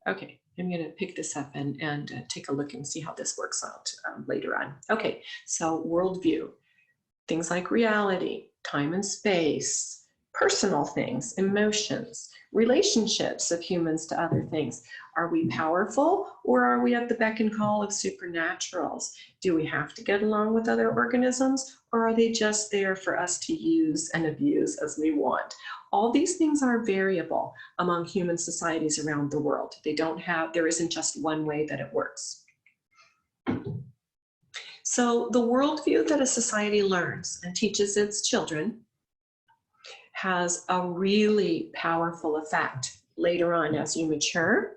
Okay, I'm going to pick this up and take a look and see how this works out later on. Okay, so worldview, things like reality, time and space, personal things, emotions, relationships of humans to other things. Are we powerful, or are we at the beck and call of supernaturals? Do we have to get along with other organisms, or are they just there for us to use and abuse as we want? All these things are variable among human societies around the world. There isn't just one way that it works. So the worldview that a society learns and teaches its children has a really powerful effect later on as you mature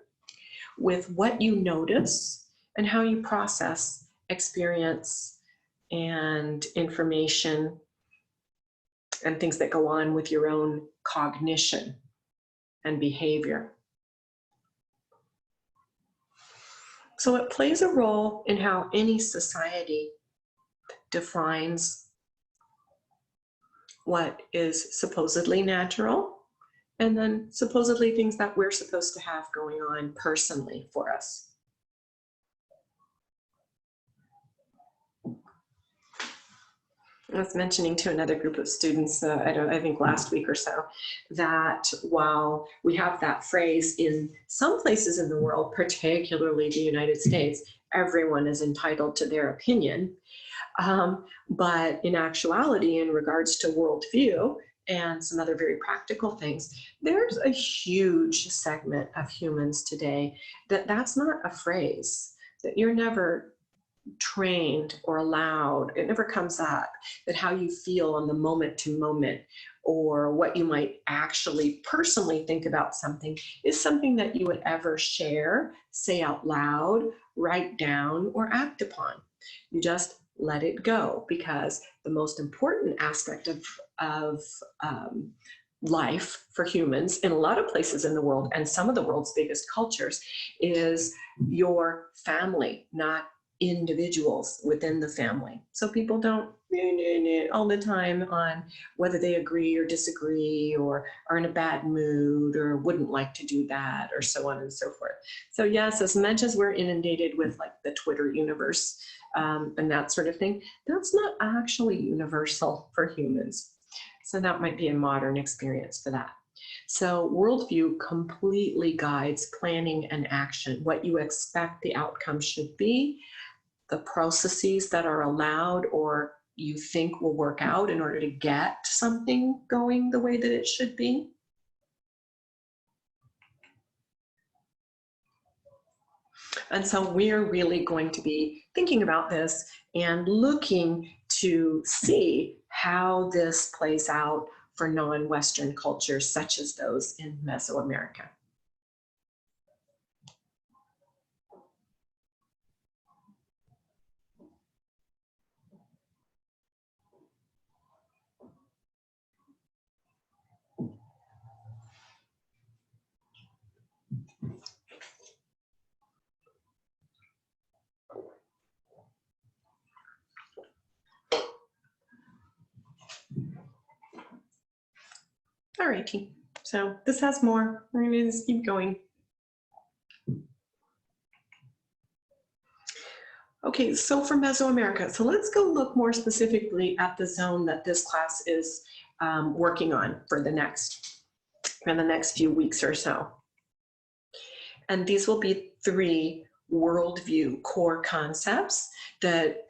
with what you notice and how you process experience and information and things that go on with your own cognition and behavior. So it plays a role in how any society defines what is supposedly natural, and then supposedly things that we're supposed to have going on personally for us. I was mentioning to another group of students, I think last week or so, that while we have that phrase in some places in the world, particularly the United States, everyone is entitled to their opinion. But in actuality, in regards to worldview and some other very practical things, there's a huge segment of humans today that's not a phrase, that you're never trained or allowed, it never comes up, that how you feel on the moment to moment or what you might actually personally think about something is something that you would ever share, say out loud, write down, or act upon. You just let it go, because the most important aspect of life for humans in a lot of places in the world, and some of the world's biggest cultures, is your family, not individuals within the family. So people don't all the time on whether they agree or disagree or are in a bad mood or wouldn't like to do that or so on and so forth. So yes, as much as we're inundated with like the Twitter universe and that sort of thing, that's not actually universal for humans. So that might be a modern experience for that. So worldview completely guides planning and action, what you expect the outcome should be, the processes that are allowed or you think will work out in order to get something going the way that it should be. And so we're really going to be thinking about this and looking to see how this plays out for non-Western cultures such as those in Mesoamerica. All righty, so this has more. We're going to just keep going. Okay, so for Mesoamerica, so let's go look more specifically at the zone that this class is working on for the next few weeks or so. And these will be 3 worldview core concepts that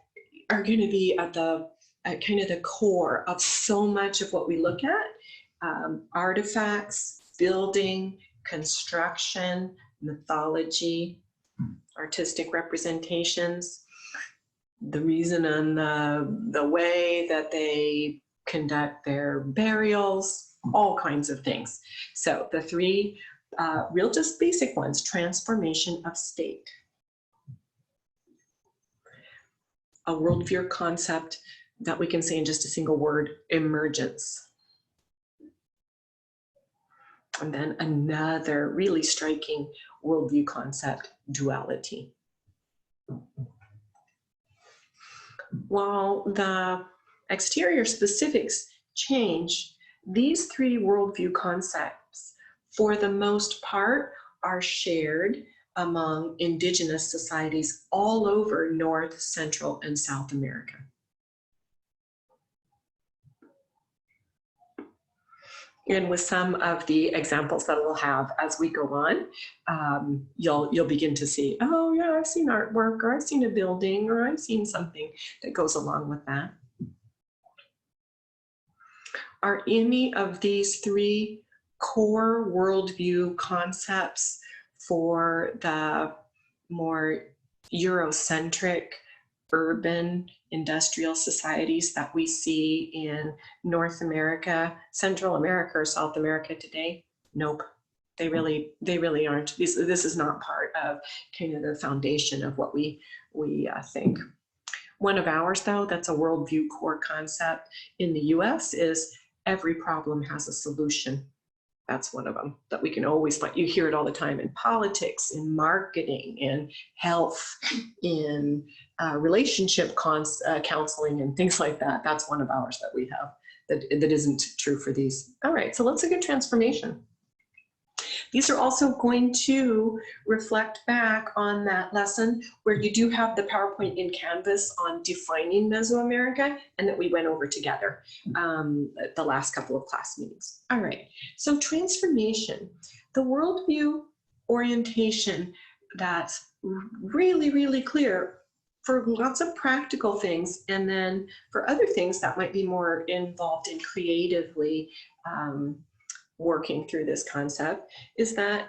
are going to be at kind of the core of so much of what we look at. Artifacts, building, construction, mythology, artistic representations, the reason and the way that they conduct their burials, all kinds of things. So the 3 real just basic ones: transformation of state, a worldview concept that we can say in just a single word, emergence. And then another really striking worldview concept, duality. While the exterior specifics change, these 3 worldview concepts, for the most part, are shared among indigenous societies all over North, Central, and South America. And with some of the examples that we'll have as we go on, you'll begin to see, oh yeah, I've seen artwork, or I've seen a building, or I've seen something that goes along with that. Are any of these three core worldview concepts for the more Eurocentric urban industrial societies that we see in North America, Central America, or South America today? Nope, they really aren't. This is not part of kind of the foundation of what we think. One of ours, though, that's a worldview core concept in the US is every problem has a solution. That's one of them that we can always find. You hear it all the time in politics, in marketing, in health, in relationship counseling and things like that. That's one of ours that we have that isn't true for these. All right, so let's look at transformation. These are also going to reflect back on that lesson where you do have the PowerPoint in Canvas on defining Mesoamerica, and that we went over together the last couple of class meetings. All right, so transformation, the worldview orientation that's really, really clear for lots of practical things, and then for other things that might be more involved in creatively working through this concept, is that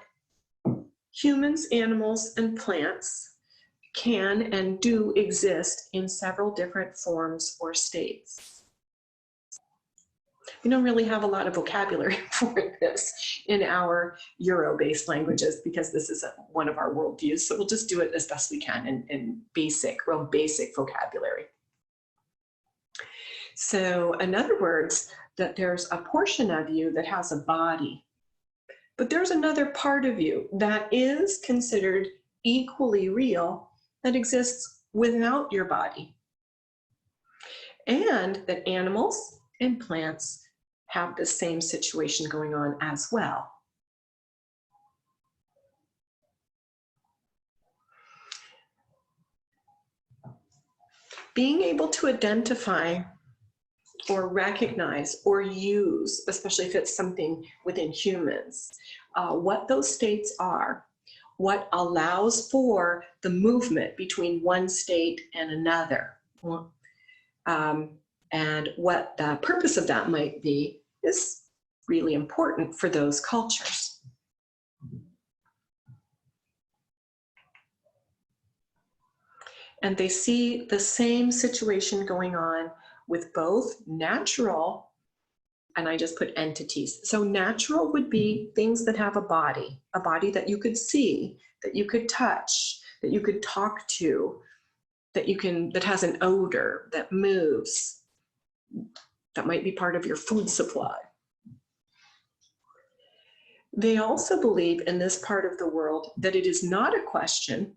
humans, animals, and plants can and do exist in several different forms or states. We don't really have a lot of vocabulary for this in our Euro-based languages because this isn't one of our worldviews, so we'll just do it as best we can in real basic vocabulary. So in other words, that there's a portion of you that has a body, but there's another part of you that is considered equally real that exists without your body. And that animals and plants have the same situation going on as well. Being able to identify or recognize or use, especially if it's something within humans, what those states are, what allows for the movement between one state and another, and what the purpose of that might be is really important for those cultures. And they see the same situation going on with both natural, and I just put entities. So natural would be things that have a body that you could see, that you could touch, that you could talk to, that has an odor, that moves, that might be part of your food supply. They also believe in this part of the world that it is not a question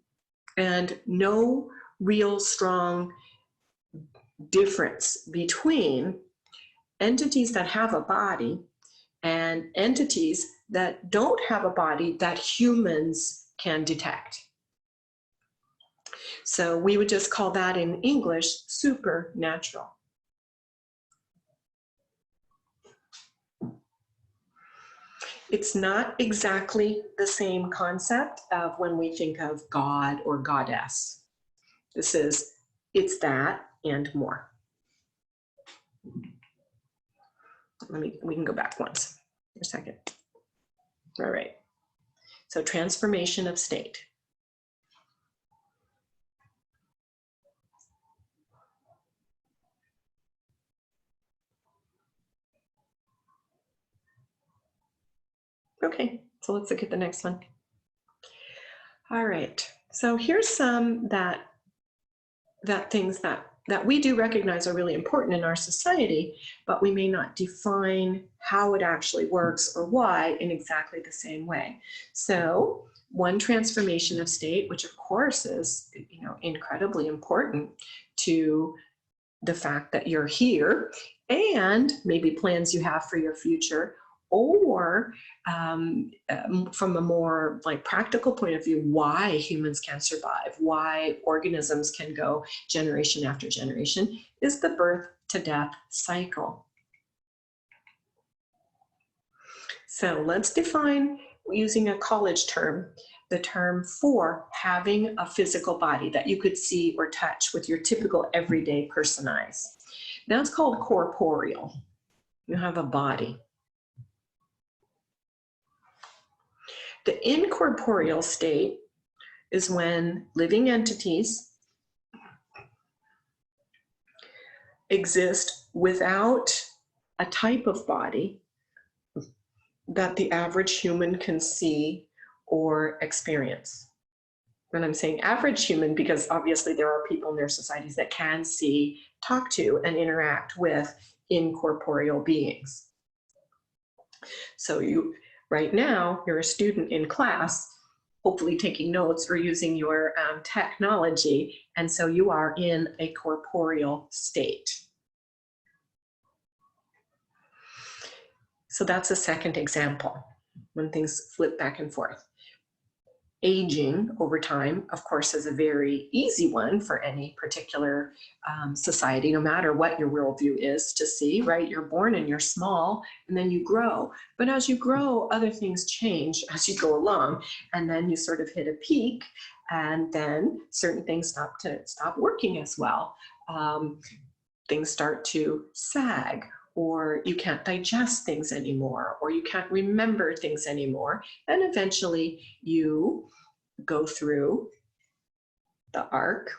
and no real strong difference between entities that have a body and entities that don't have a body that humans can detect. So we would just call that in English supernatural. It's not exactly the same concept of when we think of God or goddess. It's that and more. We can go back once for a second. All right. So transformation of state. Okay, so let's look at the next one. All right, so here's some things that we do recognize are really important in our society, but we may not define how it actually works or why in exactly the same way. So one transformation of state, which of course is incredibly important to the fact that you're here and maybe plans you have for your future, or from a more like practical point of view, why humans can survive, why organisms can go generation after generation, is the birth to death cycle. So let's define, using a college term, the term for having a physical body that you could see or touch with your typical everyday person eyes. That's called corporeal. You have a body. The incorporeal state is when living entities exist without a type of body that the average human can see or experience. And I'm saying average human because obviously there are people in their societies that can see, talk to, and interact with incorporeal beings. So you, right now, you're a student in class, hopefully taking notes or using your technology, and so you are in a corporeal state. So that's a second example when things flip back and forth. Aging over time, of course, is a very easy one for any particular society, no matter what your worldview is, to see, right? You're born and you're small, and then you grow. But as you grow, other things change as you go along, and then you sort of hit a peak, and then certain things stop working as well. Things start to sag, or you can't digest things anymore, or you can't remember things anymore. And eventually you go through the arc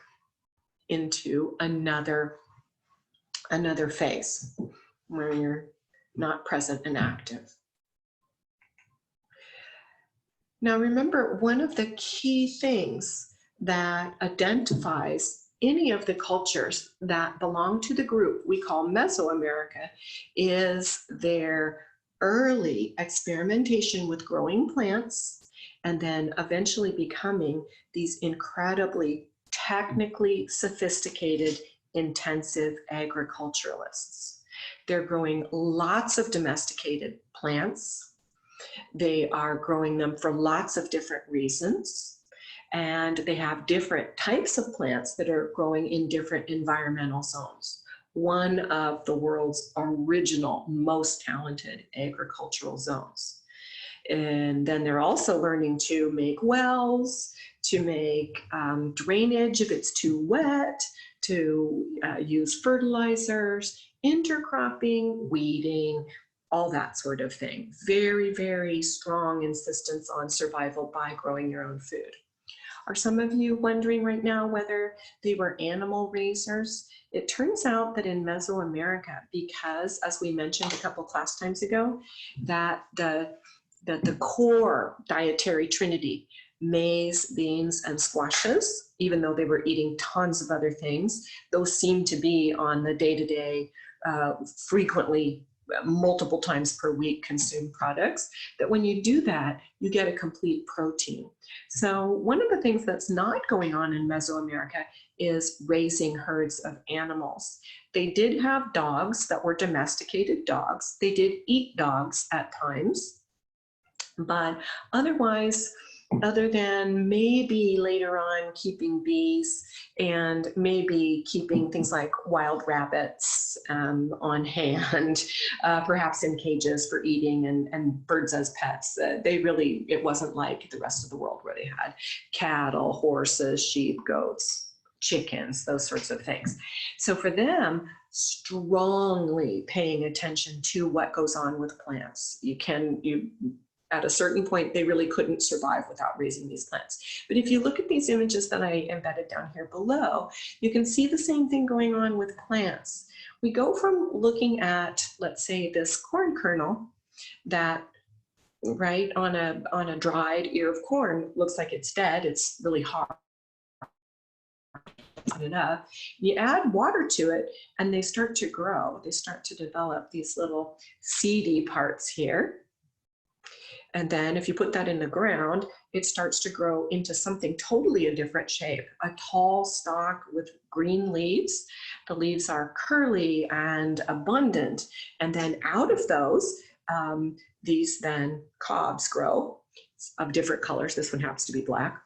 into another phase where you're not present and active. Now remember, one of the key things that identifies any of the cultures that belong to the group we call Mesoamerica is their early experimentation with growing plants and then eventually becoming these incredibly technically sophisticated, intensive agriculturalists. They're growing lots of domesticated plants. They are growing them for lots of different reasons. And they have different types of plants that are growing in different environmental zones. One of the world's original, most talented agricultural zones. And then they're also learning to make wells, to make drainage if it's too wet, to use fertilizers, intercropping, weeding, all that sort of thing. Very, very strong insistence on survival by growing your own food. Are some of you wondering right now whether they were animal raisers? It turns out that in Mesoamerica, because as we mentioned a couple class times ago, that the core dietary trinity, maize, beans, and squashes, even though they were eating tons of other things, those seem to be on the day-to-day, frequently, multiple times per week consumed products, that when you do that, you get a complete protein. So one of the things that's not going on in Mesoamerica is raising herds of animals. They did have dogs that were domesticated dogs. They did eat dogs at times, but otherwise, other than maybe later on keeping bees and maybe keeping things like wild rabbits on hand, perhaps in cages for eating and birds as pets. It wasn't like the rest of the world where they had cattle, horses, sheep, goats, chickens, those sorts of things. So for them, strongly paying attention to what goes on with plants. At a certain point, they really couldn't survive without raising these plants. But if you look at these images that I embedded down here below, you can see the same thing going on with plants. We go from looking at, let's say, this corn kernel that, right, on a dried ear of corn looks like it's dead. It's really hard. Enough. You add water to it and they start to grow. They start to develop these little seedy parts here. And then if you put that in the ground, it starts to grow into something totally a different shape, a tall stalk with green leaves. The leaves are curly and abundant. And then out of those, these then cobs grow of different colors. This one happens to be black.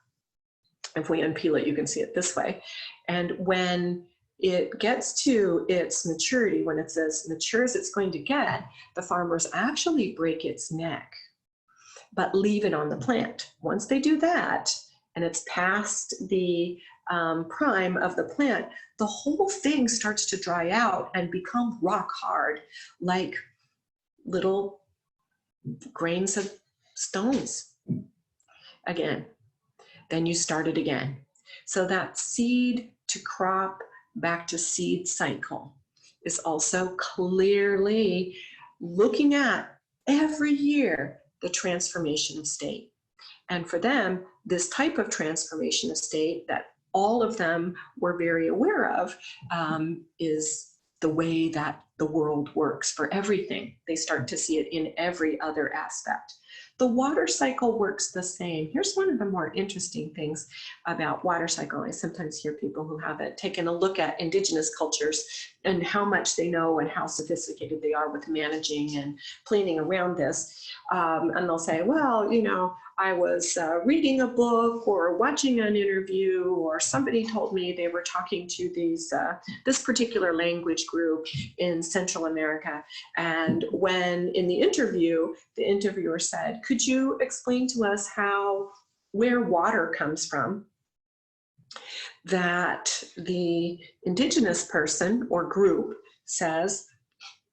If we unpeel it, you can see it this way. And when it gets to its maturity, when it's as mature as it's going to get, the farmers actually break its neck, but leave it on the plant. Once they do that, and it's past the prime of the plant, the whole thing starts to dry out and become rock hard, like little grains of stones. Again, then you start it again. So that seed to crop back to seed cycle is also clearly looking at every year the transformation of state. And for them, this type of transformation of state that all of them were very aware of is the way that the world works for everything. They start to see it in every other aspect. The water cycle works the same. Here's one of the more interesting things about water cycle. I sometimes hear people who haven't taken a look at indigenous cultures and how much they know and how sophisticated they are with managing and planning around this. And they'll say, well, you know, I was reading a book or watching an interview, or somebody told me they were talking to these this particular language group in Central America. And when in the interview, the interviewer said, could you explain to us where water comes from? That the indigenous person or group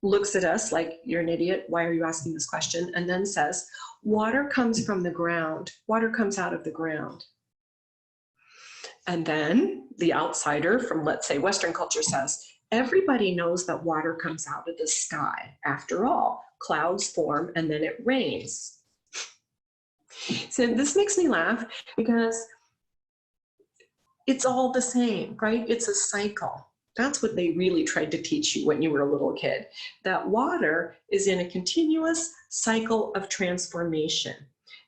looks at us like, you're an idiot, why are you asking this question? And then says, water comes from the ground. Water comes out of the ground. And then the outsider from, let's say, Western culture says, everybody knows that water comes out of the sky. After all, clouds form and then it rains. So this makes me laugh because it's all the same, right? It's a cycle. That's what they really tried to teach you when you were a little kid, that water is in a continuous cycle of transformation,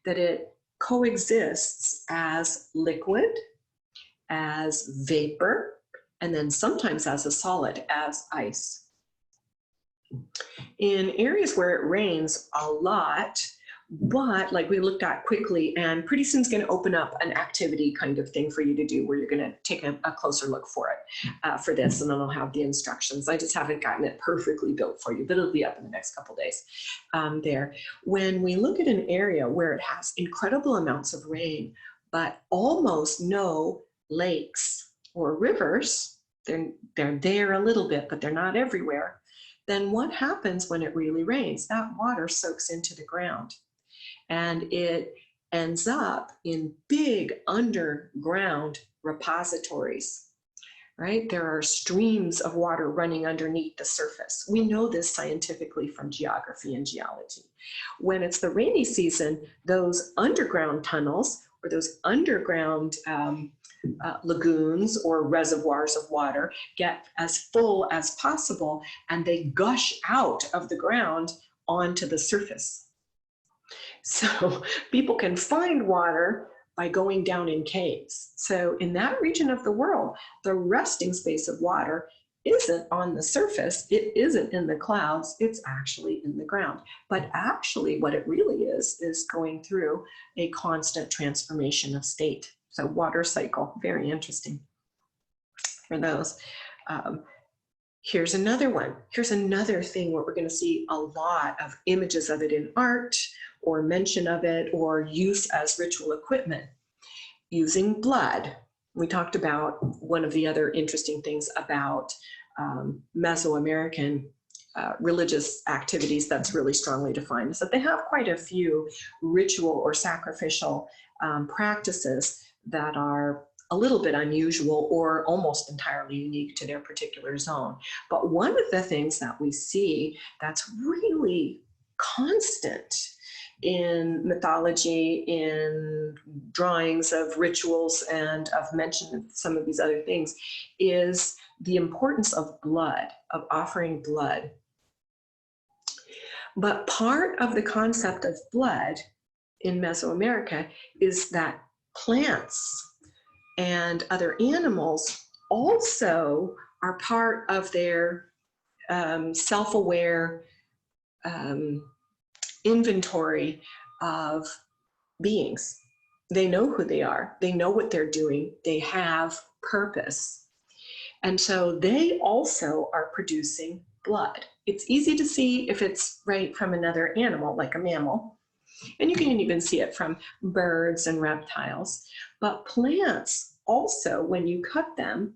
that it coexists as liquid, as vapor, and then sometimes as a solid, as ice. In areas where it rains a lot, but like we looked at quickly, and pretty soon it's going to open up an activity kind of thing for you to do where you're going to take a closer look for it for this, and then I'll have the instructions. I just haven't gotten it perfectly built for you, but it'll be up in the next couple days there. When we look at an area where it has incredible amounts of rain, but almost no lakes or rivers, they're there a little bit, but they're not everywhere, then what happens when it really rains? That water soaks into the ground. And it ends up in big underground repositories, right? There are streams of water running underneath the surface. We know this scientifically from geography and geology. When it's the rainy season, those underground tunnels or those underground lagoons or reservoirs of water get as full as possible, and they gush out of the ground onto the surface. So people can find water by going down in caves. So in that region of the world, the resting space of water isn't on the surface, it isn't in the clouds, it's actually in the ground. But actually what it really is going through a constant transformation of state. So water cycle, very interesting for those. Here's another one. Here's another thing where we're going to see a lot of images of it in art, or mention of it, or use as ritual equipment. Using blood. We talked about one of the other interesting things about Mesoamerican religious activities that's really strongly defined is that they have quite a few ritual or sacrificial practices that are a little bit unusual or almost entirely unique to their particular zone. But one of the things that we see that's really constant in mythology, in drawings of rituals, and of mention of some of these other things, is the importance of blood, of offering blood. But part of the concept of blood in Mesoamerica is that plants and other animals also are part of their self-aware inventory of beings. They know who they are. They know what they're doing. They have purpose. And so they also are producing blood. It's easy to see if it's right from another animal, like a mammal. And you can even see it from birds and reptiles. But plants also, when you cut them,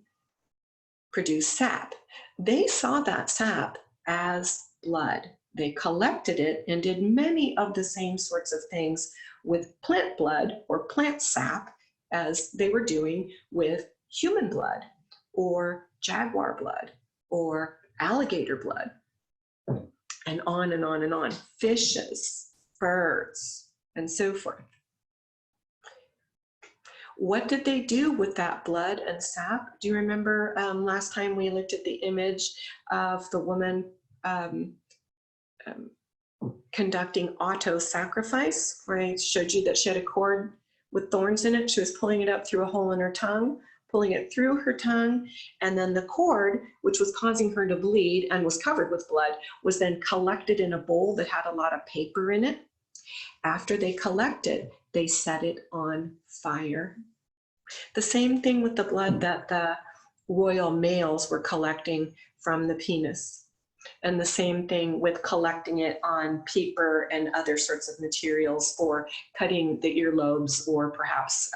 produce sap. They saw that sap as blood. They collected it and did many of the same sorts of things with plant blood or plant sap as they were doing with human blood or jaguar blood or alligator blood, and on and on and on. Fishes, birds, and so forth. What did they do with that blood and sap? Do you remember last time we looked at the image of the woman conducting auto-sacrifice, where I showed you that she had a cord with thorns in it. She was pulling it up through a hole in her tongue, pulling it through her tongue, and then the cord, which was causing her to bleed and was covered with blood, was then collected in a bowl that had a lot of paper in it. After they collected, they set it on fire. The same thing with the blood that the royal males were collecting from the penis. And the same thing with collecting it on paper and other sorts of materials for cutting the earlobes, or perhaps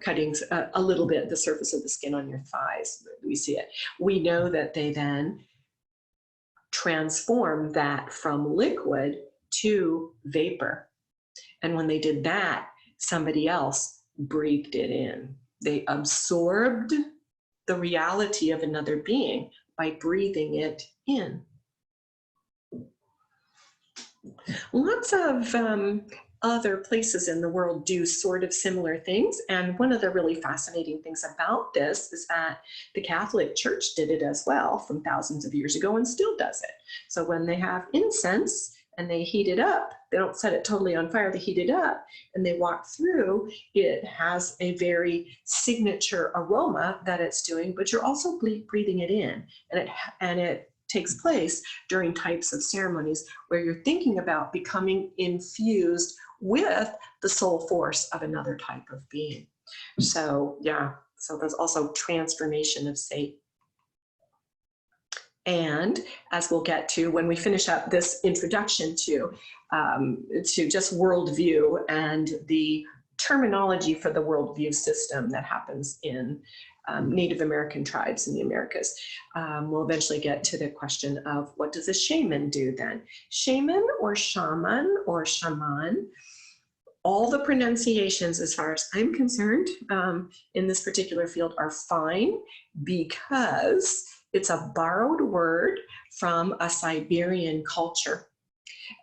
cutting a little bit the surface of the skin on your thighs. We see it. We know that they then transformed that from liquid to vapor. And when they did that, somebody else breathed it in. They absorbed the reality of another being by breathing it in. Lots of other places in the world do sort of similar things. And one of the really fascinating things about this is that the Catholic Church did it as well from thousands of years ago and still does it. So when they have incense and they heat it up, they don't set it totally on fire, they heat it up and they walk through, it has a very signature aroma that it's doing, but you're also breathing it in, and it takes place during types of ceremonies where you're thinking about becoming infused with the soul force of another type of being. So yeah, so there's also transformation of state. And as we'll get to when we finish up this introduction to just worldview and the terminology for the worldview system that happens in Native American tribes in the Americas, we'll eventually get to the question of what does a shaman do then? Shaman or shaman or shaman, all the pronunciations as far as I'm concerned in this particular field are fine, because it's a borrowed word from a Siberian culture.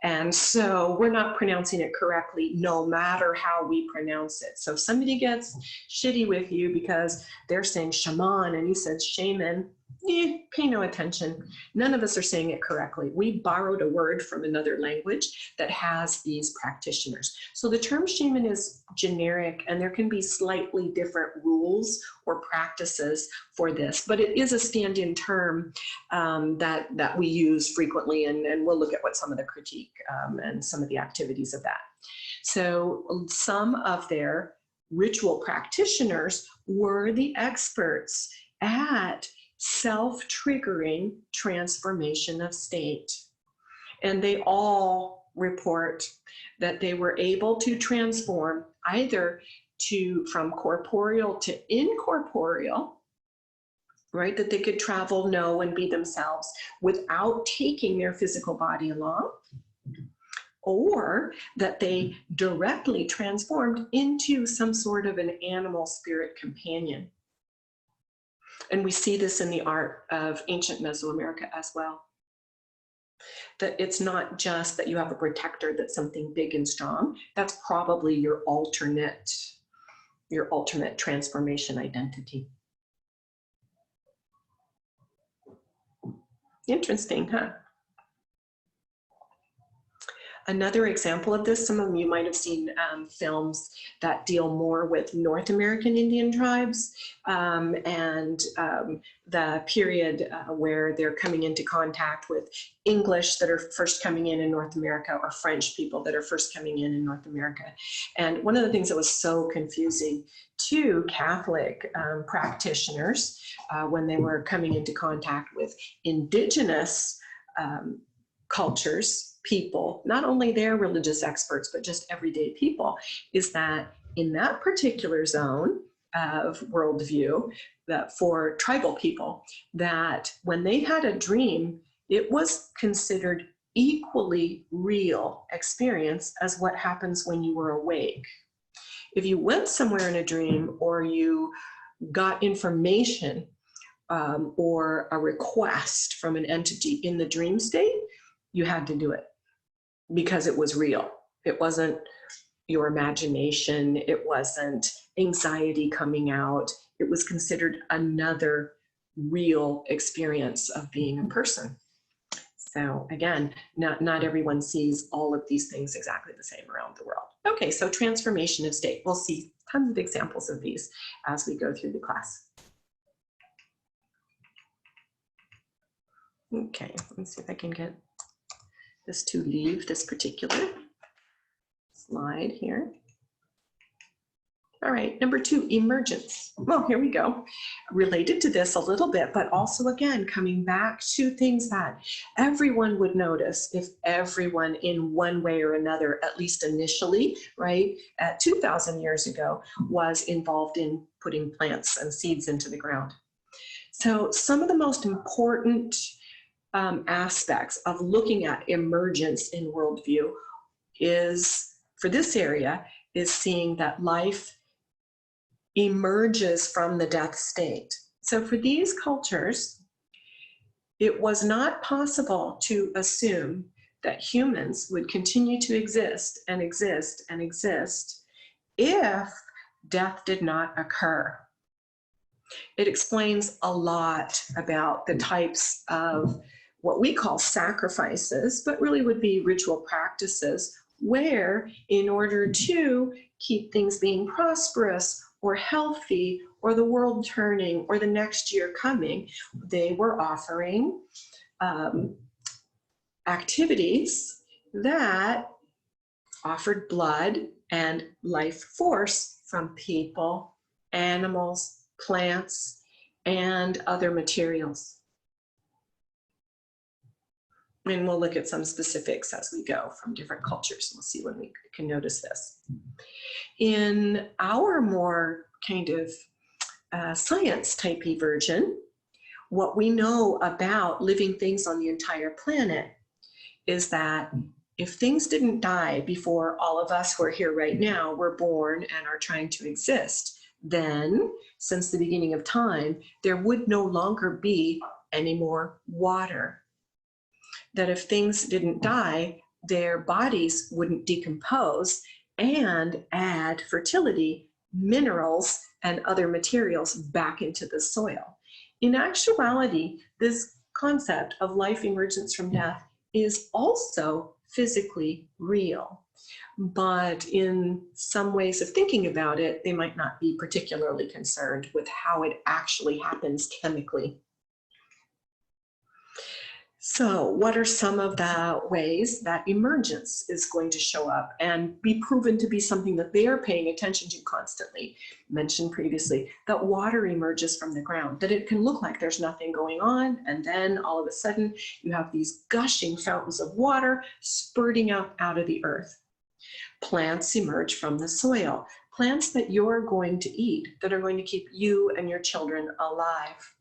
And so we're not pronouncing it correctly no matter how we pronounce it. So if somebody gets shitty with you because they're saying shaman and you said shaman, pay no attention. None of us are saying it correctly. We borrowed a word from another language that has these practitioners. So the term shaman is generic, and there can be slightly different rules or practices for this, but it is a stand-in term that we use frequently, and we'll look at what some of the critique and some of the activities of that. So some of their ritual practitioners were the experts at self-triggering transformation of state. And they all report that they were able to transform either from corporeal to incorporeal, right? That they could travel, know, and be themselves without taking their physical body along, or that they directly transformed into some sort of an animal spirit companion. And we see this in the art of ancient Mesoamerica as well. That it's not just that you have a protector that's something big and strong. That's probably your alternate transformation identity. Interesting, huh? Another example of this, some of you might have seen films that deal more with North American Indian tribes and the period where they're coming into contact with English that are first coming in North America, or French people that are first coming in North America. And one of the things that was so confusing to Catholic practitioners when they were coming into contact with indigenous cultures, people, not only their religious experts, but just everyday people, is that in that particular zone of worldview, that for tribal people, that when they had a dream, it was considered equally real experience as what happens when you were awake. If you went somewhere in a dream, or you got information or a request from an entity in the dream state, you had to do it because it was real. It wasn't your imagination. It wasn't anxiety coming out. It was considered another real experience of being a person. So again, not everyone sees all of these things exactly the same around the world. Okay, so transformation of state. We'll see tons of examples of these as we go through the class. Okay, let me see if I can get this to leave this particular slide here. All right, number 2, emergence. Well, here we go. Related to this a little bit, but also again, coming back to things that everyone would notice if everyone in one way or another, at least initially, right, at 2,000 years ago, was involved in putting plants and seeds into the ground. So some of the most important aspects of looking at emergence in worldview is, for this area, is seeing that life emerges from the death state. So for these cultures, it was not possible to assume that humans would continue to exist and exist and exist if death did not occur. It explains a lot about the types of what we call sacrifices, but really would be ritual practices, where in order to keep things being prosperous or healthy, or the world turning, or the next year coming, they were offering activities that offered blood and life force from people, animals, plants, and other materials. And we'll look at some specifics as we go from different cultures. We'll see when we can notice this. In our more kind of science type-y version, what we know about living things on the entire planet is that if things didn't die before all of us who are here right now were born and are trying to exist, then since the beginning of time, there would no longer be any more water. That if things didn't die, their bodies wouldn't decompose and add fertility, minerals, and other materials back into the soil. In actuality, this concept of life emergence from death is also physically real. But in some ways of thinking about it, they might not be particularly concerned with how it actually happens chemically. So what are some of the ways that emergence is going to show up and be proven to be something that they are paying attention to constantly? Mentioned previously that water emerges from the ground, that it can look like there's nothing going on, and then all of a sudden you have these gushing fountains of water spurting out of the earth. Plants emerge from the soil, plants that you're going to eat, that are going to keep you and your children alive.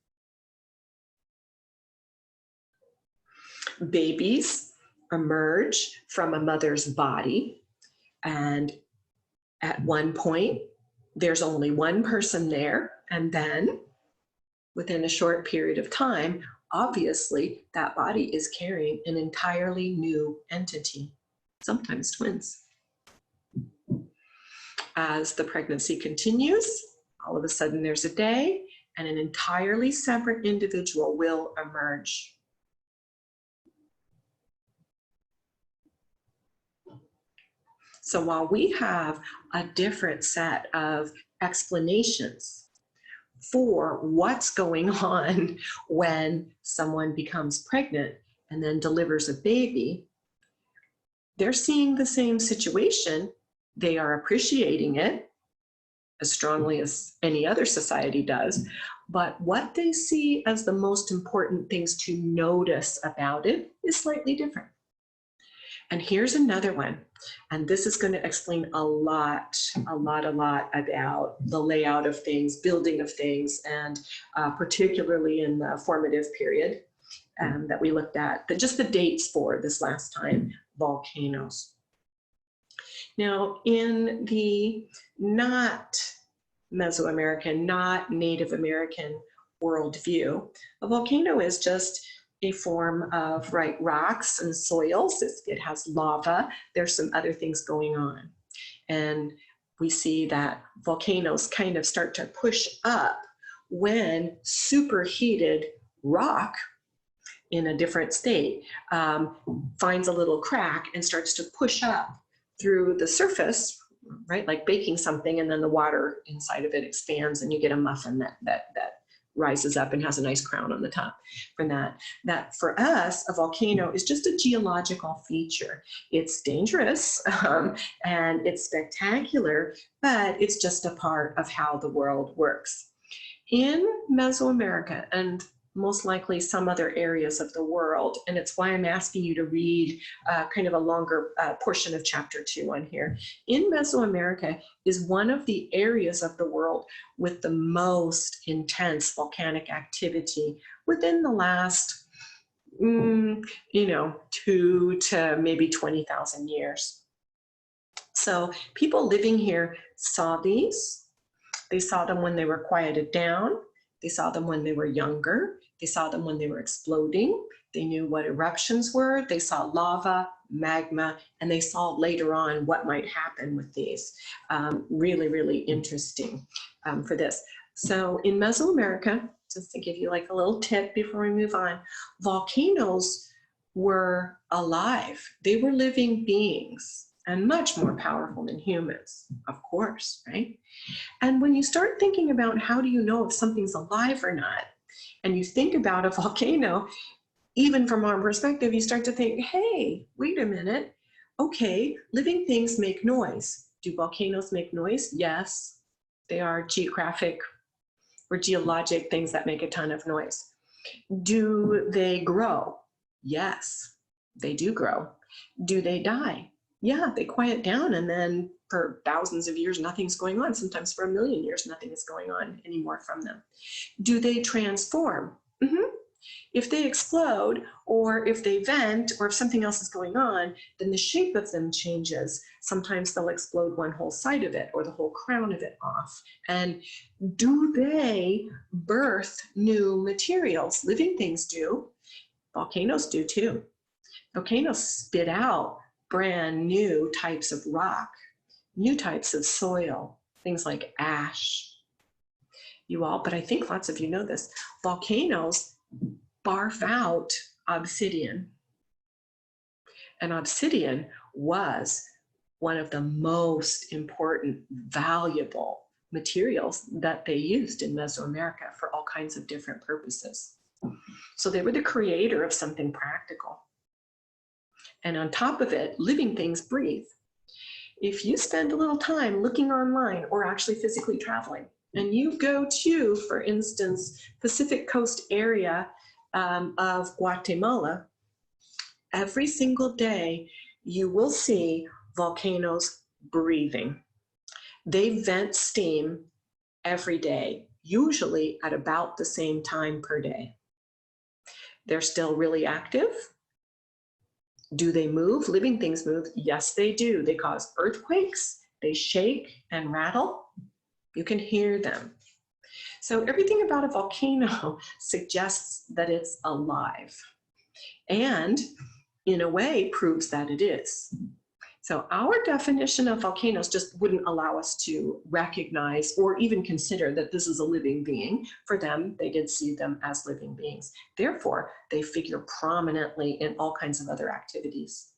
Babies emerge from a mother's body, and at one point there's only one person there, and then within a short period of time, obviously that body is carrying an entirely new entity, sometimes twins. As the pregnancy continues, all of a sudden there's a day and an entirely separate individual will emerge. So while we have a different set of explanations for what's going on when someone becomes pregnant and then delivers a baby, they're seeing the same situation. They are appreciating it as strongly as any other society does, but what they see as the most important things to notice about it is slightly different. And here's another one, and this is going to explain a lot about the layout of things, building of things, and particularly in the formative period that we looked at, but just the dates for this last time, volcanoes. Now, in the not Mesoamerican, not Native American worldview, a volcano is just a form of rocks and soils. It has lava. There's some other things going on. And we see that volcanoes kind of start to push up when superheated rock in a different state finds a little crack and starts to push up through the surface, right? Like baking something, and then the water inside of it expands and you get a muffin that rises up and has a nice crown on the top from that. That for us, a volcano is just a geological feature. It's dangerous and it's spectacular, but it's just a part of how the world works. In Mesoamerica, and most likely some other areas of the world, and it's why I'm asking you to read kind of a longer portion of chapter 2 on here. In Mesoamerica is one of the areas of the world with the most intense volcanic activity within the last, 2 to maybe 20,000 years. So people living here saw these. They saw them when they were quieted down. They saw them when they were younger. They saw them when they were exploding. They knew what eruptions were. They saw lava, magma, and they saw later on what might happen with these. Really, really interesting for this. So in Mesoamerica, just to give you like a little tip before we move on, volcanoes were alive. They were living beings and much more powerful than humans, of course, right? And when you start thinking about how do you know if something's alive or not, and you think about a volcano, even from our perspective, you start to think, hey, wait a minute. Okay, living things make noise. Do volcanoes make noise? Yes, they are geographic or geologic things that make a ton of noise. Do they grow? Yes, they do grow. Do they die? Yeah, they quiet down, and then for thousands of years, nothing's going on. Sometimes for 1 million years, nothing is going on anymore from them. Do they transform? If they explode, or if they vent, or if something else is going on, then the shape of them changes. Sometimes they'll explode one whole side of it or the whole crown of it off. And do they birth new materials? Living things do. Volcanoes do too. Volcanoes spit out brand new types of rock, new types of soil, things like ash. But I think lots of you know this, volcanoes barf out obsidian. And obsidian was one of the most important, valuable materials that they used in Mesoamerica for all kinds of different purposes. So they were the creator of something practical. And on top of it, living things breathe. If you spend a little time looking online or actually physically traveling, and you go to, for instance, Pacific Coast area of Guatemala, every single day you will see volcanoes breathing. They vent steam every day, usually at about the same time per day. They're still really active. Do they move? Living things move. Yes, they do. They cause earthquakes. They shake and rattle. You can hear them. So everything about a volcano suggests that it's alive, and in a way proves that it is. So our definition of volcanoes just wouldn't allow us to recognize or even consider that this is a living being. For them, they did see them as living beings. Therefore, they figure prominently in all kinds of other activities.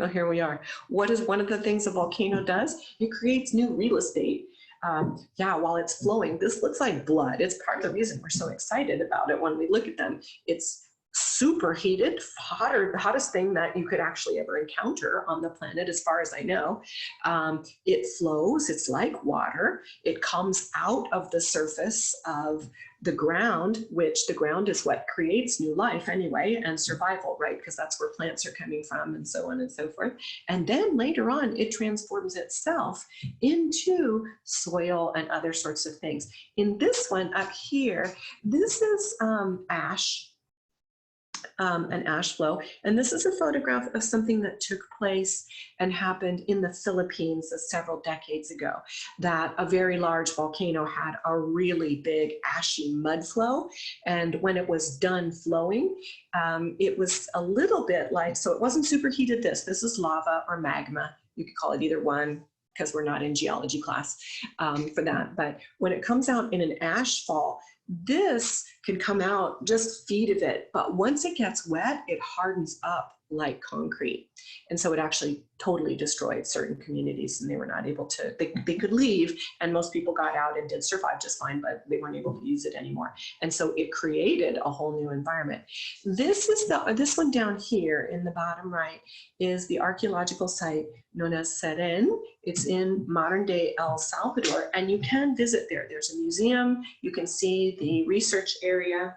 Well, here we are. What is one of the things a volcano does? It creates new real estate. Yeah, while it's flowing, this looks like blood. It's part of the reason we're so excited about it when we look at them. It's super heated, hotter, the hottest thing that you could actually ever encounter on the planet, as far as I know. It flows, it's like water. It comes out of the surface of the ground, which the ground is what creates new life anyway, and survival, right? Because that's where plants are coming from and so on and so forth. And then later on, it transforms itself into soil and other sorts of things. In this one up here, this is ash, an ash flow. And this is a photograph of something that took place and happened in the Philippines several decades ago, that a very large volcano had a really big ashy mud flow. And when it was done flowing, it was a little bit like, so it wasn't superheated. This is lava or magma. You could call it either one, because we're not in geology class for that. But when it comes out in an ash fall, this can come out just feet of it, but once it gets wet, it hardens up like concrete. And so it actually totally destroyed certain communities, and they were not able to, they could leave, and most people got out and did survive just fine, but they weren't able to use it anymore. And so it created a whole new environment. This one down here in the bottom right is the archaeological site known as Seren. It's in modern day El Salvador, and you can visit there. There's a museum, you can see the research area.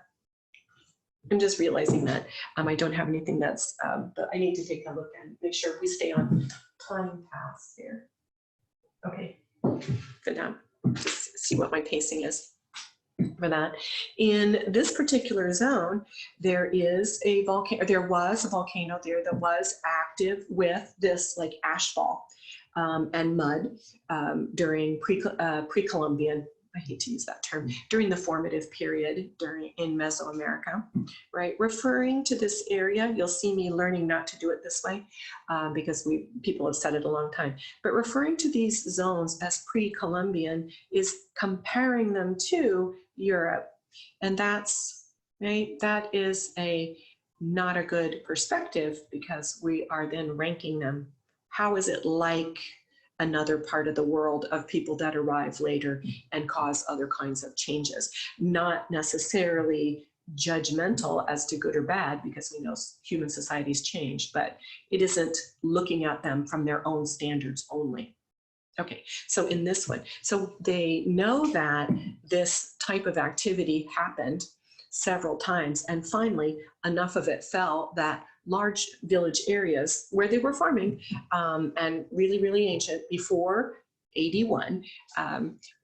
I'm just realizing that I don't have anything that's, but I need to take a look and make sure we stay on time pass here. Okay, good now. Just see what my pacing is for that. In this particular zone, there is a volcano. There was a volcano there that was active with this like ashfall and mud during pre-Columbian. I hate to use that term, during the formative period in Mesoamerica, right? Referring to this area, you'll see me learning not to do it this way because people have said it a long time, but referring to these zones as pre-Columbian is comparing them to Europe. And that's, right, that is not a good perspective, because we are then ranking them. How is it like another part of the world of people that arrive later and cause other kinds of changes? Not necessarily judgmental as to good or bad, because we know human societies change, but it isn't looking at them from their own standards only. Okay, so in this one, so they know that this type of activity happened several times, and finally enough of it fell that large village areas where they were farming and really, really ancient before 81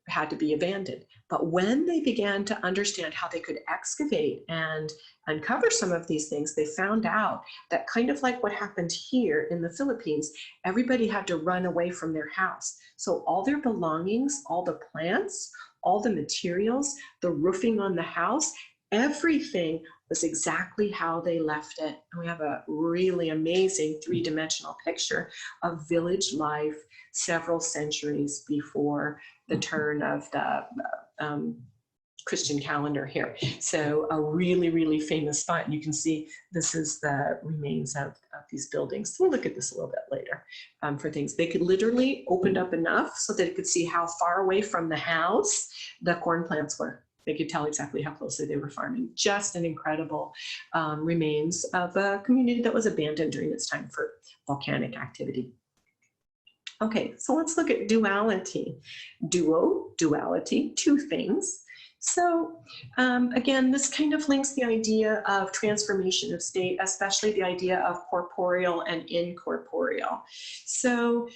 had to be abandoned. But when they began to understand how they could excavate and uncover some of these things, they found out that, kind of like what happened here in the Philippines, everybody had to run away from their house. So all their belongings, all the plants, all the materials, the roofing on the house, everything was exactly how they left it. And we have a really amazing three-dimensional picture of village life several centuries before the turn of the Christian calendar here. So a really, really famous spot. And you can see this is the remains of these buildings. We'll look at this a little bit later for things. They could literally opened up enough so that it could see how far away from the house the corn plants were. They could tell exactly how closely they were farming. Just an incredible remains of a community that was abandoned during its time for volcanic activity. Okay, so let's look at duality. Duality, two things. So again, this kind of links the idea of transformation of state, especially the idea of corporeal and incorporeal. So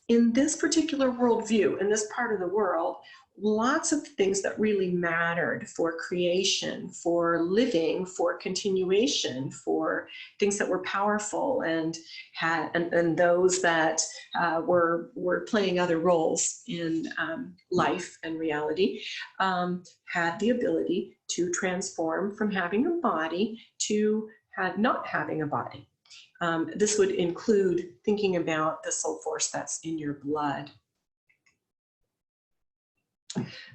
in this particular worldview, in this part of the world, lots of things that really mattered for creation, for living, for continuation, for things that were powerful and those that were playing other roles in life and reality, had the ability to transform from having a body to not having a body. This would include thinking about the soul force that's in your blood.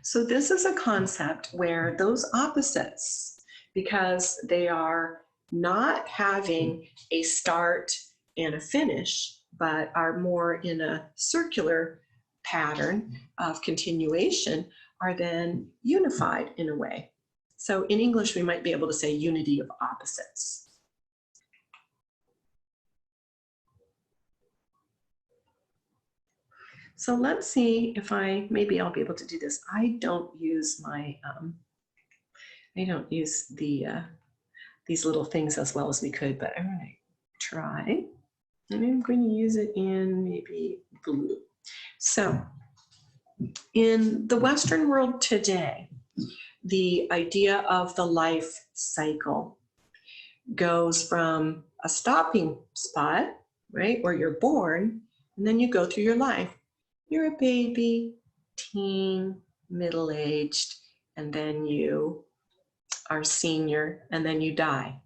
So this is a concept where those opposites, because they are not having a start and a finish, but are more in a circular pattern of continuation, are then unified in a way. So in English, we might be able to say unity of opposites. So let's see if maybe I'll be able to do this. I don't use my, I don't use these little things as well as we could, but I'm going to try. And I'm going to use it in maybe blue. So in the Western world today, the idea of the life cycle goes from a stopping spot, right, where you're born, and then you go through your life. You're a baby, teen, middle-aged, and then you are senior, and then you die.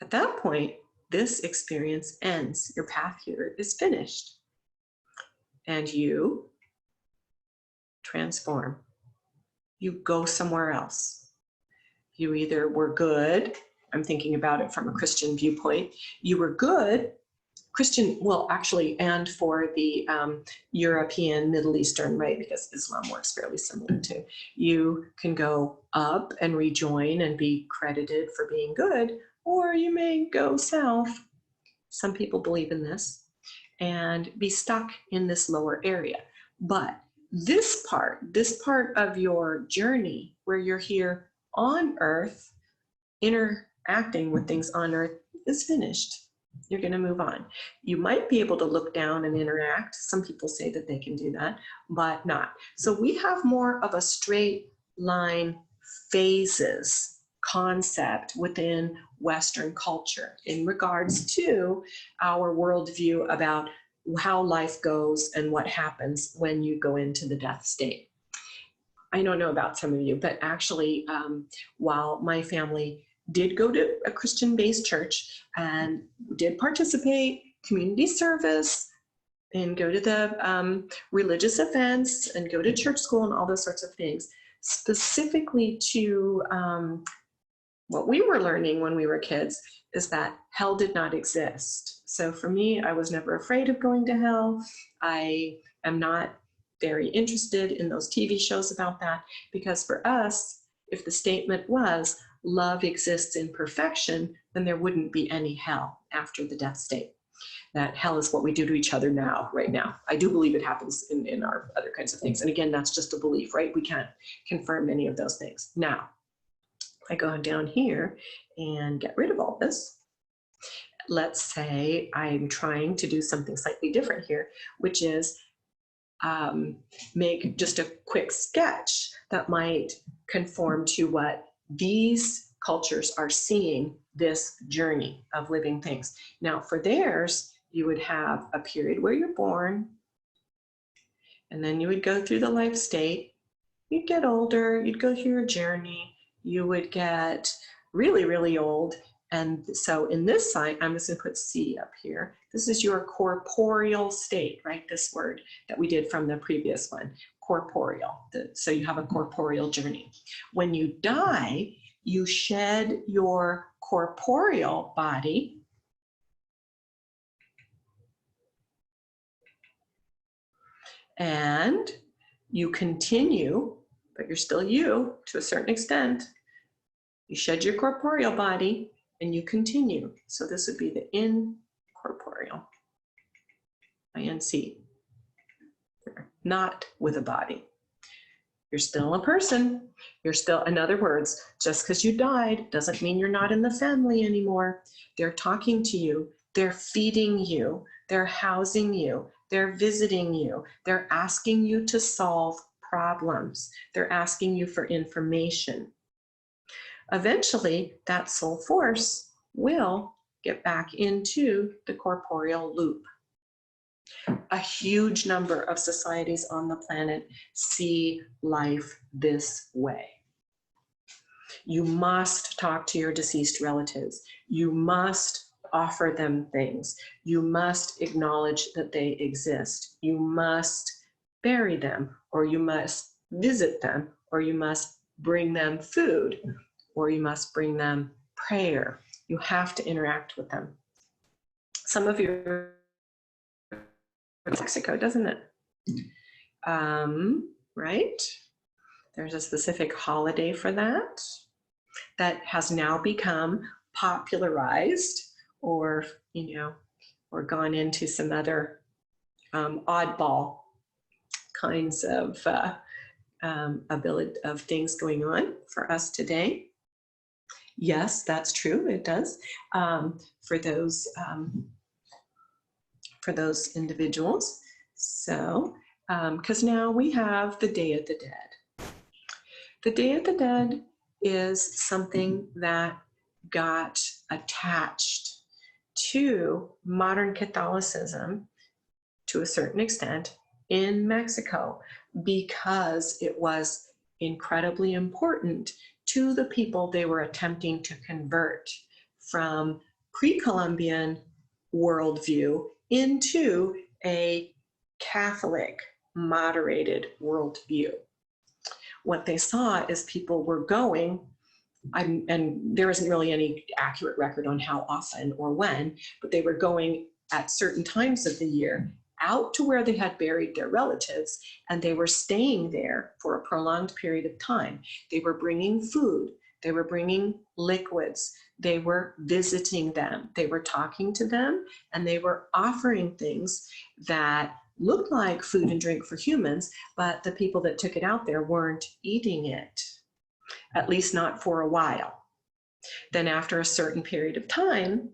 At that point, this experience ends. Your path here is finished. And you transform. You go somewhere else. You either were good, I'm thinking about it from a Christian viewpoint, you were good, Christian, well, actually, and for the European, Middle Eastern, right, because Islam works fairly similar too. You can go up and rejoin and be credited for being good, or you may go south. Some people believe in this, and be stuck in this lower area. But this part of your journey where you're here on Earth, interacting with things on Earth, is finished. You're going to move on. You might be able to look down and interact. Some people say that they can do that, but not. So we have more of a straight line phases concept within Western culture in regards to our worldview about how life goes and what happens when you go into the death state. I don't know about some of you, but actually, while my family did go to a Christian-based church and did participate, community service, and go to the religious events and go to church school and all those sorts of things, specifically to what we were learning when we were kids is that hell did not exist. So for me, I was never afraid of going to hell. I am not very interested in those TV shows about that, because for us, if the statement was love exists in perfection, then there wouldn't be any hell after the death state. That hell is what we do to each other now, right now. I do believe it happens in our other kinds of things. And again, that's just a belief, right? We can't confirm any of those things. Now, I go down here and get rid of all this. Let's say I'm trying to do something slightly different here, which is make just a quick sketch that might conform to what these cultures are seeing this journey of living things. Now, for theirs, you would have a period where you're born, and then you would go through the life state. You'd get older, you'd go through your journey, you would get really, really old. And so in this side, I'm just going to put C up here. This is your corporeal state, right? This word that we did from the previous one, corporeal. So you have a corporeal journey. When you die, you shed your corporeal body and you continue, but you're still you to a certain extent. You shed your corporeal body and you continue. So this would be the incorporeal, INC, not with a body. You're still a person. You're still, in other words, just because you died doesn't mean you're not in the family anymore. They're talking to you. They're feeding you. They're housing you. They're visiting you. They're asking you to solve problems. They're asking you for information. Eventually, that soul force will get back into the corporeal loop. A huge number of societies on the planet see life this way. You must talk to your deceased relatives. You must offer them things. You must acknowledge that they exist. You must bury them, or you must visit them, or you must bring them food, or you must bring them prayer. You have to interact with them. Some of you, Mexico, doesn't it? Right? There's a specific holiday for that has now become popularized, or, you know, or gone into some other oddball kinds of ability of things going on for us today. Yes, that's true. It does for those individuals. So, because now we have the Day of the Dead. The Day of the Dead is something that got attached to modern Catholicism to a certain extent in Mexico, because it was incredibly important to the people they were attempting to convert from pre-Columbian worldview into a Catholic moderated worldview. What they saw is people were going, and there isn't really any accurate record on how often or when, but they were going at certain times of the year out to where they had buried their relatives, and they were staying there for a prolonged period of time. They were bringing food, they were bringing liquids, they were visiting them, they were talking to them, and they were offering things that looked like food and drink for humans, but the people that took it out there weren't eating it, at least not for a while. Then after a certain period of time,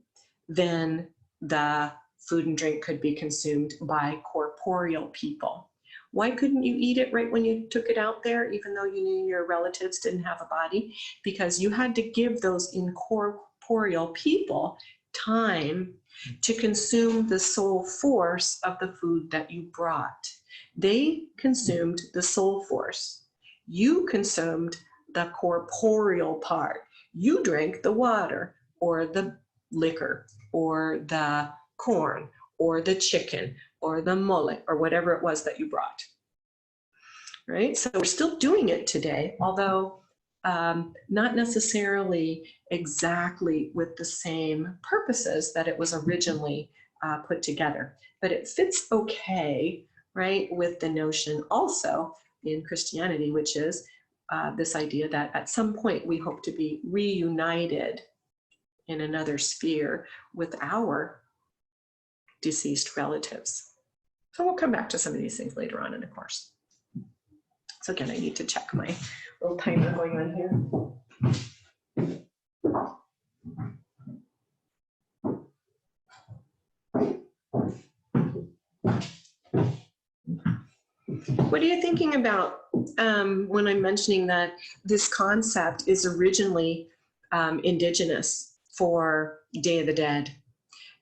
then the food and drink could be consumed by corporeal people. Why couldn't you eat it right when you took it out there, even though you knew your relatives didn't have a body? Because you had to give those incorporeal people time to consume the soul force of the food that you brought. They consumed the soul force. You consumed the corporeal part. You drank the water or the liquor or the corn or the chicken or the mole or whatever it was that you brought. Right? So we're still doing it today, although not necessarily exactly with the same purposes that it was originally put together. But it fits okay, right, with the notion also in Christianity, which is this idea that at some point we hope to be reunited in another sphere with our deceased relatives. So we'll come back to some of these things later on in the course. So again, I need to check my little timer going on here. What are you thinking about when I'm mentioning that this concept is originally indigenous for Day of the Dead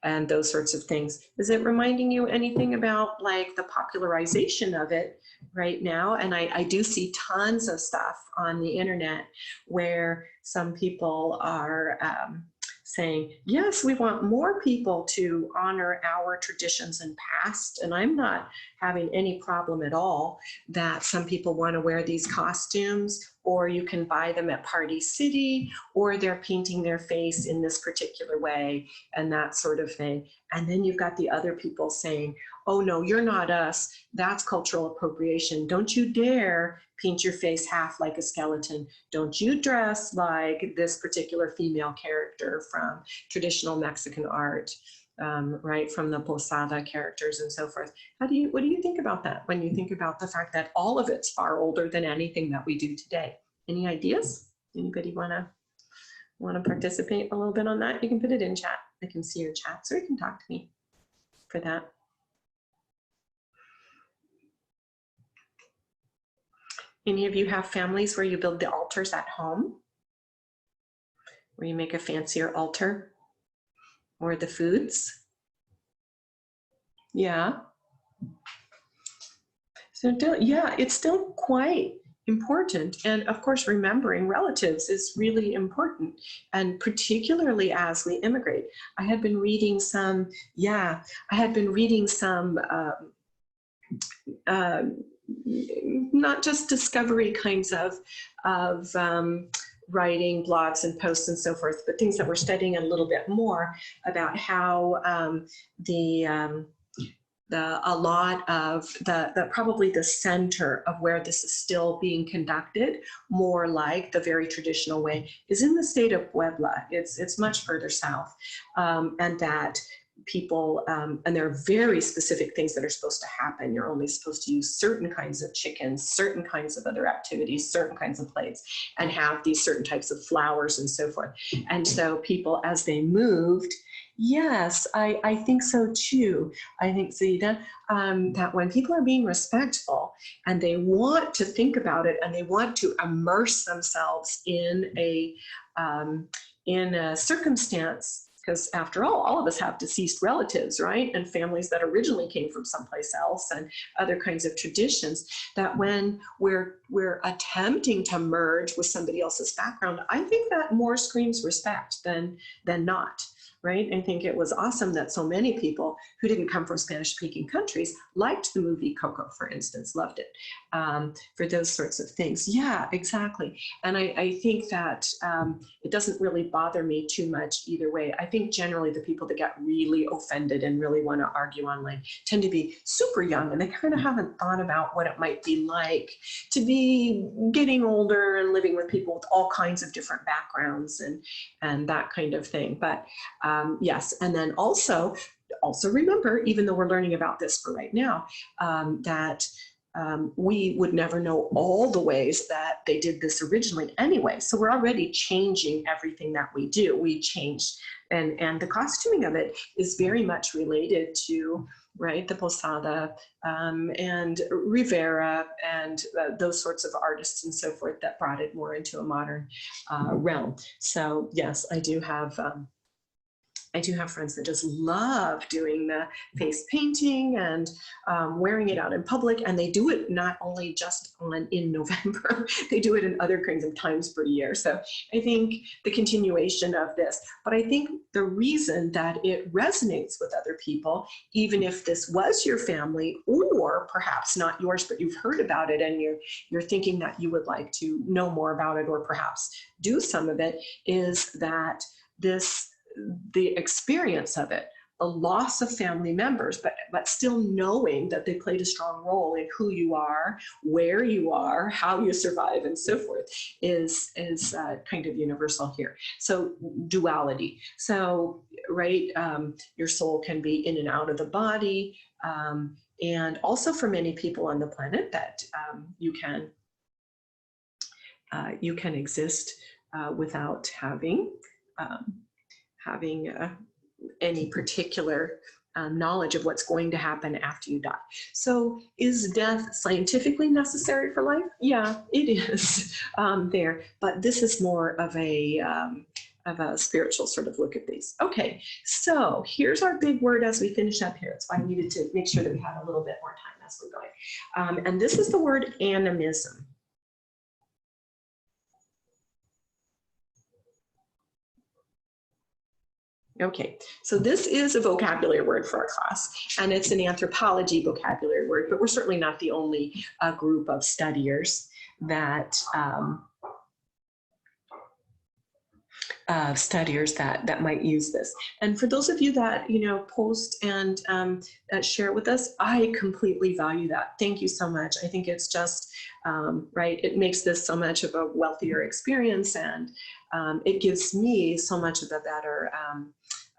and those sorts of things? Is it reminding you anything about like the popularization of it right now? And I do see tons of stuff on the internet where some people are saying, yes, we want more people to honor our traditions and past. And I'm not having any problem at all that some people want to wear these costumes, or you can buy them at Party City, or they're painting their face in this particular way and that sort of thing. And then you've got the other people saying, oh no, you're not us. That's cultural appropriation. Don't you dare paint your face half like a skeleton. Don't you dress like this particular female character from traditional Mexican art, right, from the Posada characters and so forth. What do you think about that when you think about the fact that all of it's far older than anything that we do today? Any ideas? Anybody want to participate a little bit on that? You can put it in chat. I can see your chats, or you can talk to me for that. Any of you have families where you build the altars at home? Where you make a fancier altar? Or the foods? Yeah. So yeah, it's still quite important. And of course, remembering relatives is really important. And particularly as we immigrate. I had been reading some, not just discovery kinds of writing blogs and posts and so forth, but things that we're studying a little bit more about how a lot of probably the center of where this is still being conducted, more like the very traditional way, is in the state of Puebla. It's much further south, and that people, and there are very specific things that are supposed to happen. You're only supposed to use certain kinds of chickens, certain kinds of other activities, certain kinds of plates, and have these certain types of flowers and so forth. And so people, as they moved, yes, I think so too. I think, Zita, that when people are being respectful and they want to think about it and they want to immerse themselves in a circumstance, because after all of us have deceased relatives, right? And families that originally came from someplace else and other kinds of traditions, that when we're attempting to merge with somebody else's background, I think that more screams respect than not. Right? I think it was awesome that so many people who didn't come from Spanish-speaking countries liked the movie Coco, for instance, loved it, for those sorts of things. Yeah, exactly. And I think that it doesn't really bother me too much either way. I think generally the people that get really offended and really want to argue online tend to be super young, and they kind of haven't thought about what it might be like to be getting older and living with people with all kinds of different backgrounds and that kind of thing. But yes, and then also remember, even though we're learning about this for right now, that we would never know all the ways that they did this originally anyway. So we're already changing everything that we do. We changed, and the costuming of it is very much related to, right, the Posada and Rivera and those sorts of artists and so forth that brought it more into a modern realm. So yes, I do have friends that just love doing the face painting and wearing it out in public, and they do it not only just in November, they do it in other kinds of times per year. So I think the continuation of this, but I think the reason that it resonates with other people, even if this was your family or perhaps not yours, but you've heard about it and you're thinking that you would like to know more about it or perhaps do some of it, is that the experience of it, the loss of family members, but still knowing that they played a strong role in who you are, where you are, how you survive, and so forth, is kind of universal here. So duality. So, right, your soul can be in and out of the body, and also for many people on the planet that you can exist without having any particular knowledge of what's going to happen after you die. So is death scientifically necessary for life? Yeah, it is there, but this is more of a spiritual sort of look at these. Okay, so here's our big word as we finish up here. That's why I needed to make sure that we had a little bit more time as we're going. And this is the word animism. Okay, so this is a vocabulary word for our class, and it's an anthropology vocabulary word, but we're certainly not the only group of studiers that that might use this. And for those of you that post and share with us, I completely value that. Thank you so much. I think it's just right. It makes this so much of a wealthier experience, and it gives me so much of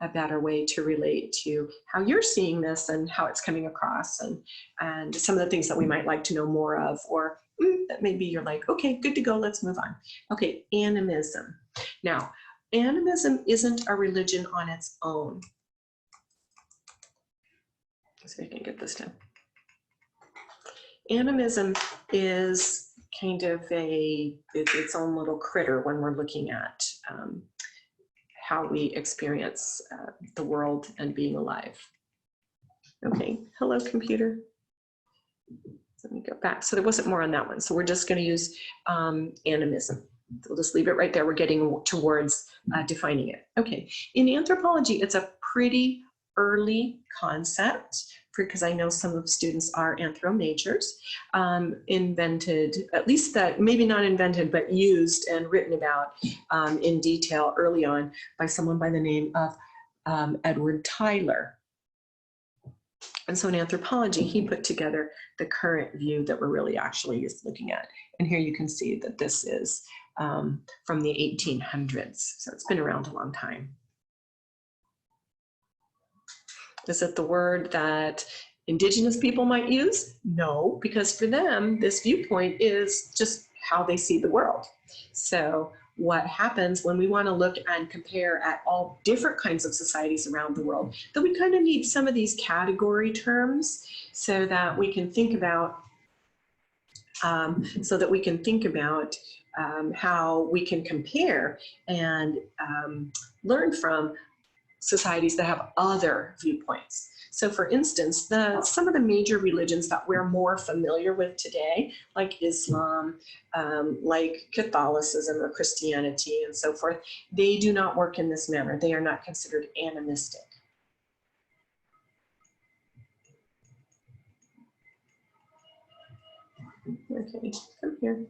a better way to relate to how you're seeing this and how it's coming across, and some of the things that we might like to know more of, or that maybe you're like, okay, good to go, let's move on. Okay, animism. Now, animism isn't a religion on its own. Let's see if I can get this done. Animism is kind of its own little critter when we're looking at how we experience the world and being alive. Okay, hello computer. Let me go back. So there wasn't more on that one. So we're just going to use animism. We'll just leave it right there. We're getting towards defining it. Okay, in anthropology, it's a pretty early concept, because I know some of the students are anthro majors, invented, at least that, maybe not invented, but used and written about in detail early on by someone by the name of Edward Tyler. And so in anthropology, he put together the current view that we're really actually looking at. And here you can see that this is from the 1800s. So it's been around a long time. Is it the word that indigenous people might use? No, because for them, this viewpoint is just how they see the world. So what happens when we want to look and compare at all different kinds of societies around the world, that we kind of need some of these category terms so that we can think about how we can compare and learn from societies that have other viewpoints. So for instance, some of the major religions that we're more familiar with today, like Islam, like Catholicism or Christianity and so forth, they do not work in this manner. They are not considered animistic. Okay, come here.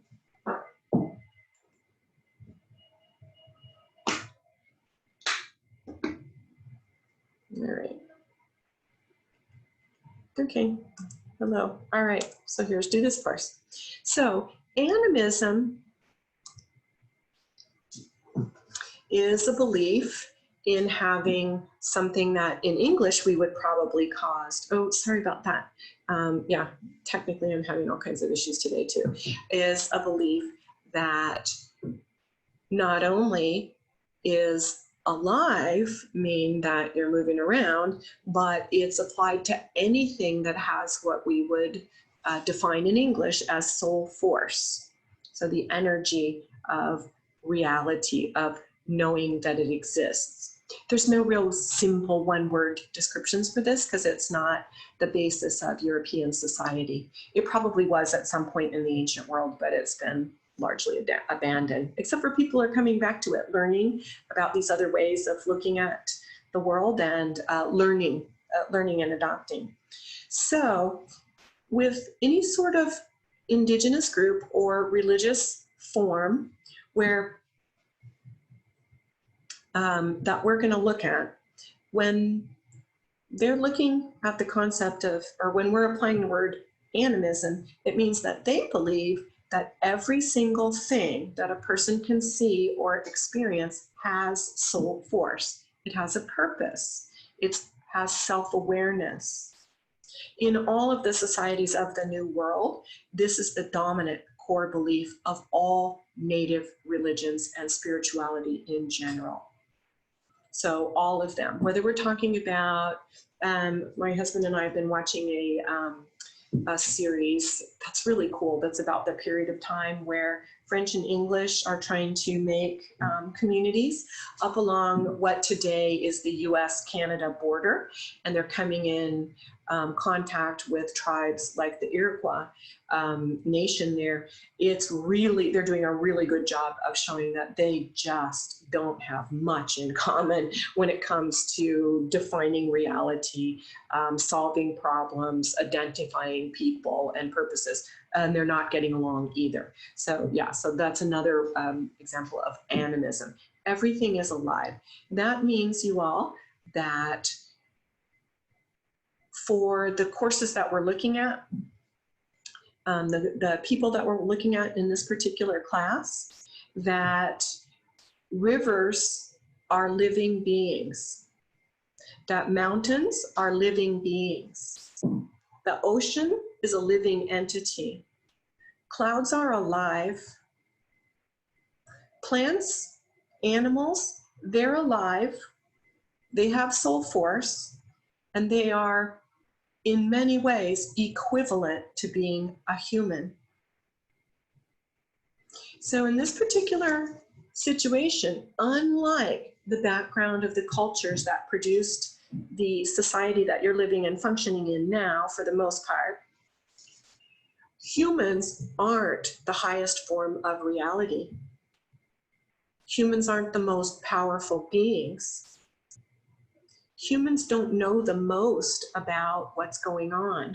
All right. Okay, hello. All right, so here's do this first. So animism is a belief in having something that in English we would probably cause, oh, sorry about that. Yeah, technically I'm having all kinds of issues today too, is a belief that not only is alive, mean that you're moving around, but it's applied to anything that has what we would define in English as soul force. So the energy of reality, of knowing that it exists. There's no real simple one-word descriptions for this because it's not the basis of European society. It probably was at some point in the ancient world, but it's been largely abandoned, except for people are coming back to it, learning about these other ways of looking at the world and learning and adopting. So with any sort of indigenous group or religious form where that we're going to look at, when they're looking at the concept of, or when we're applying the word animism, it means that they believe that every single thing that a person can see or experience has soul force. It has a purpose. It has self-awareness. In all of the societies of the New World, this is the dominant core belief of all native religions and spirituality in general. So all of them, whether we're talking about, my husband and I have been watching a series that's really cool, that's about the period of time where French and English are trying to make communities up along what today is the US-Canada border, and they're coming in contact with tribes like the Iroquois nation there. It's really, they're doing a really good job of showing that they just don't have much in common when it comes to defining reality, solving problems, identifying people and purposes, and they're not getting along either. So yeah, so that's another example of animism. Everything is alive. That means, you all, that for the courses that we're looking at, the people that we're looking at in this particular class, that rivers are living beings, that mountains are living beings, the ocean is a living entity, clouds are alive, plants, animals, they're alive, they have soul force, and they are in many ways equivalent to being a human. So in this particular situation, unlike the background of the cultures that produced the society that you're living and functioning in now, for the most part, humans aren't the highest form of reality. Humans aren't the most powerful beings. Humans don't know the most about what's going on.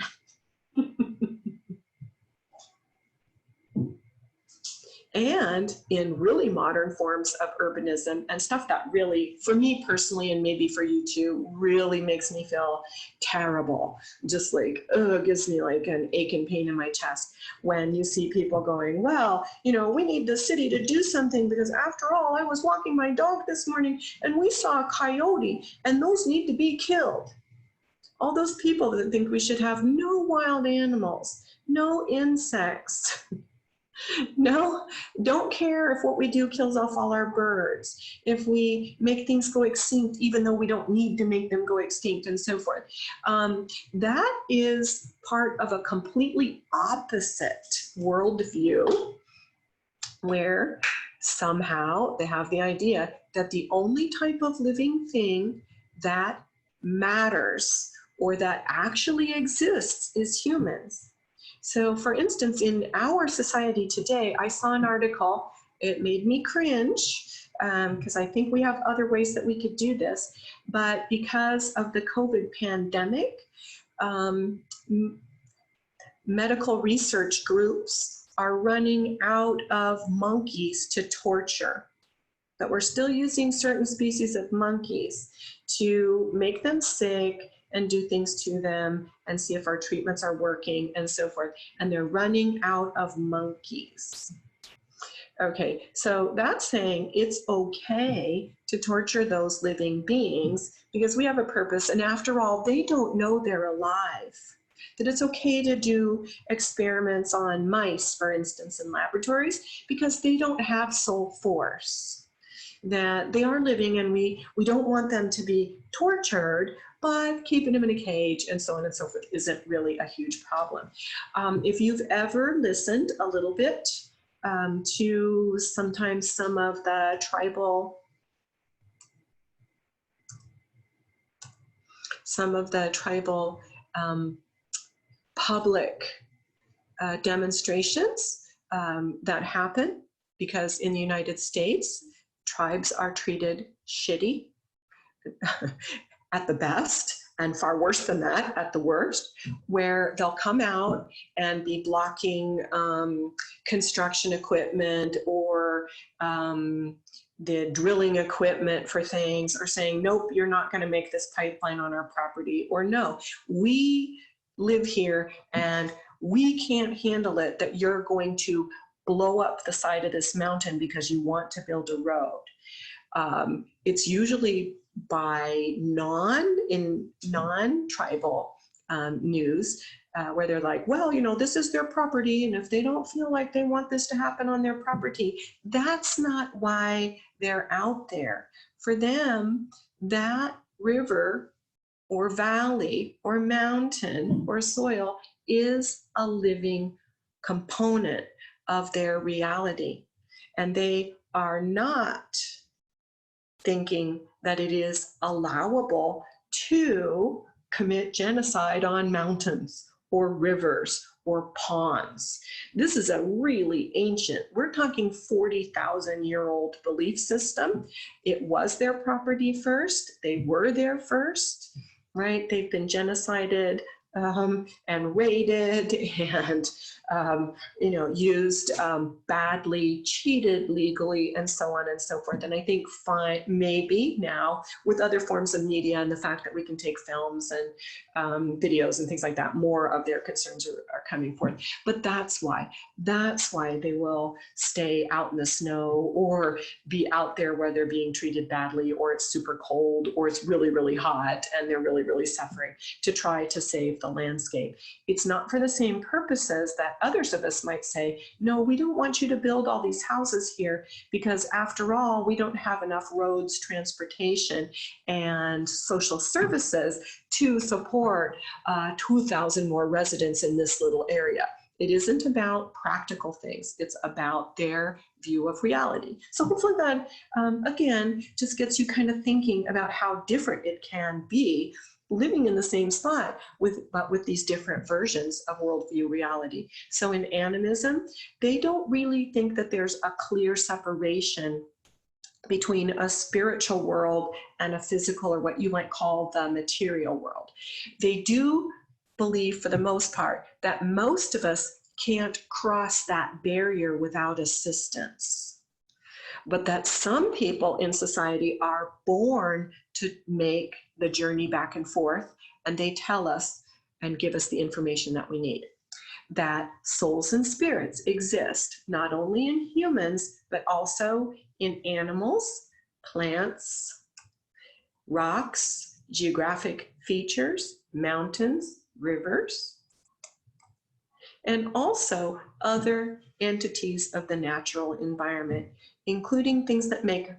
And in really modern forms of urbanism and stuff that really, for me personally, and maybe for you too, really makes me feel terrible. Just like, gives me like an ache and pain in my chest when you see people going, well, you know, we need the city to do something because after all, I was walking my dog this morning and we saw a coyote and those need to be killed. All those people that think we should have no wild animals, no insects, no, don't care if what we do kills off all our birds, if we make things go extinct, even though we don't need to make them go extinct and so forth. That is part of a completely opposite worldview where somehow they have the idea that the only type of living thing that matters or that actually exists is humans. So for instance, in our society today, I saw an article, it made me cringe because I think we have other ways that we could do this, but because of the COVID pandemic, medical research groups are running out of monkeys to torture. But we're still using certain species of monkeys to make them sick and do things to them and see if our treatments are working and so forth. And they're running out of monkeys. Okay, so that's saying it's okay to torture those living beings because we have a purpose. And after all, they don't know they're alive. That it's okay to do experiments on mice, for instance, in laboratories, because they don't have soul force. That they are living and we don't want them to be tortured, but keeping them in a cage and so on and so forth isn't really a huge problem. If you've ever listened a little bit to sometimes some of the tribal public demonstrations that happen, because in the United States, tribes are treated shitty at the best and far worse than that at the worst, where they'll come out and be blocking construction equipment or the drilling equipment for things, or saying, nope, you're not going to make this pipeline on our property, or no, we live here and we can't handle it that you're going to blow up the side of this mountain because you want to build a road. It's usually by non-tribal news where they're like, well, you know, this is their property, and if they don't feel like they want this to happen on their property, that's not why they're out there. For them, that river or valley or mountain or soil is a living component of their reality. And they are not thinking that it is allowable to commit genocide on mountains or rivers or ponds. This is a really ancient, we're talking 40,000-year-old belief system. It was their property first. They were there first, right? They've been genocided and raided and used badly, cheated legally, and so on and so forth. And I think maybe now with other forms of media and the fact that we can take films and videos and things like that, more of their concerns are coming forth. But that's why they will stay out in the snow or be out there where they're being treated badly, or it's super cold, or it's really, really hot and they're really, really suffering, to try to save the landscape. It's not for the same purposes that others of us might say, no, we don't want you to build all these houses here because after all, we don't have enough roads, transportation, and social services to support 2,000 more residents in this little area. It isn't about practical things. It's about their view of reality. So hopefully that, again, just gets you kind of thinking about how different it can be living in the same spot but with these different versions of worldview reality. So in animism, they don't really think that there's a clear separation between a spiritual world and a physical, or what you might call the material world. They do believe, for the most part, that most of us can't cross that barrier without assistance, but that some people in society are born to make the journey back and forth, and they tell us and give us the information that we need. That souls and spirits exist not only in humans, but also in animals, plants, rocks, geographic features, mountains, rivers, and also other entities of the natural environment, including things that make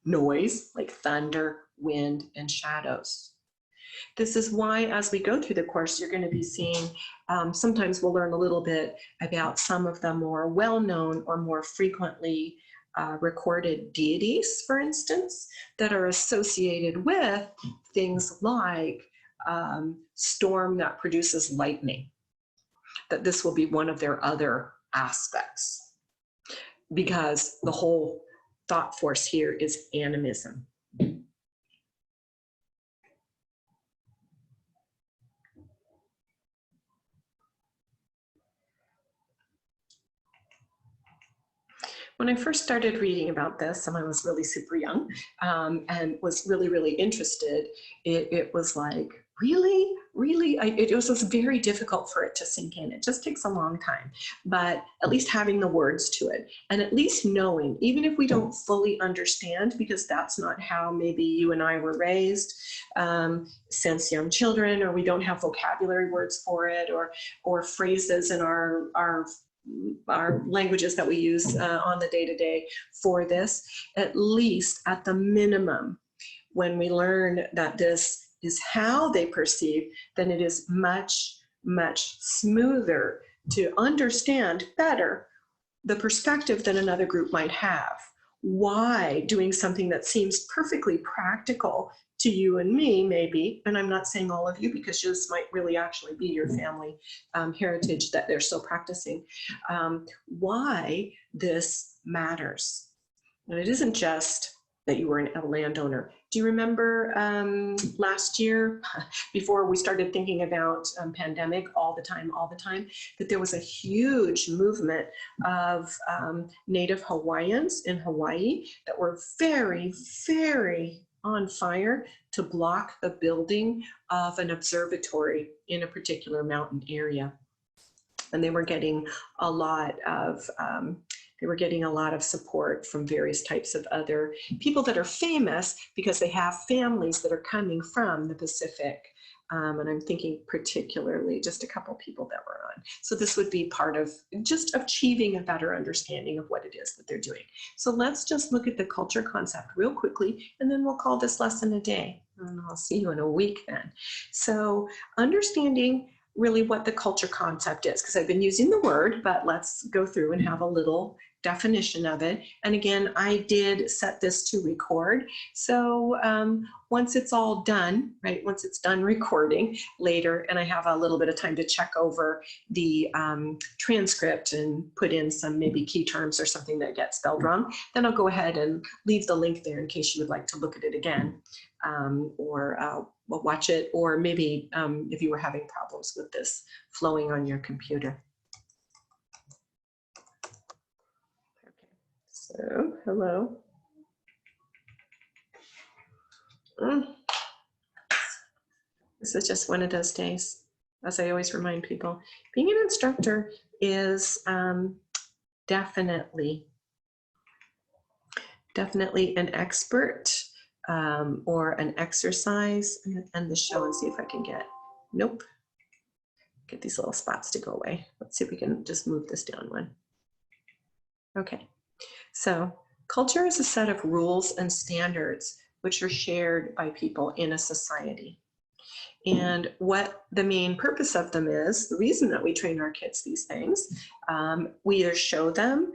noise, like thunder, wind, and shadows. This is why, as we go through the course, you're going to be seeing, sometimes we'll learn a little bit about some of the more well-known or more frequently recorded deities, for instance, that are associated with things like storm that produces lightning, that this will be one of their other aspects, because the whole thought force here is animism. When I first started reading about this, and I was really super young and was really, really interested, it was like, really? It was very difficult for it to sink in. It just takes a long time, but at least having the words to it, and at least knowing, even if we don't fully understand, because that's not how maybe you and I were raised since young children, or we don't have vocabulary words for it, or phrases in our languages that we use on the day-to-day for this. At least at the minimum, when we learn that this is how they perceive, then it is much, much smoother to understand better the perspective that another group might have. Why doing something that seems perfectly practical to you and me, maybe, and I'm not saying all of you, because this might really actually be your family heritage that they're still practicing, why this matters. And it isn't just that you were a landowner. Do you remember last year, before we started thinking about pandemic all the time, that there was a huge movement of Native Hawaiians in Hawaii that were very, very on fire to block the building of an observatory in a particular mountain area. And they were getting a lot of support from various types of other people that are famous because they have families that are coming from the Pacific. And I'm thinking particularly just a couple people that were on. So this would be part of just achieving a better understanding of what it is that they're doing. So let's just look at the culture concept real quickly, and then we'll call this lesson a day. And I'll see you in a week then. So understanding really what the culture concept is, because I've been using the word, but let's go through and have a little definition of it. And again, I did set this to record. So once it's all done, right, once it's done recording later, and I have a little bit of time to check over the transcript and put in some maybe key terms or something that gets spelled wrong, then I'll go ahead and leave the link there in case you would like to look at it again, or watch it, or maybe if you were having problems with this flowing on your computer. So, hello. This is just one of those days. As I always remind people, being an instructor is definitely an expert or an exercise. I'm going to end the show and see if I can get these little spots to go away. Let's see if we can just move this down one. Okay. So culture is a set of rules and standards which are shared by people in a society. And what the main purpose of them is, the reason that we train our kids these things, we either show them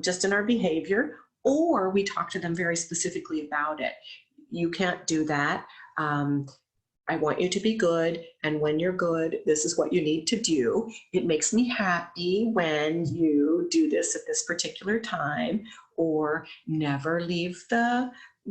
just in our behavior, or we talk to them very specifically about it. You can't do that. I want you to be good, and when you're good, this is what you need to do. It makes me happy when you do this at this particular time, or never leave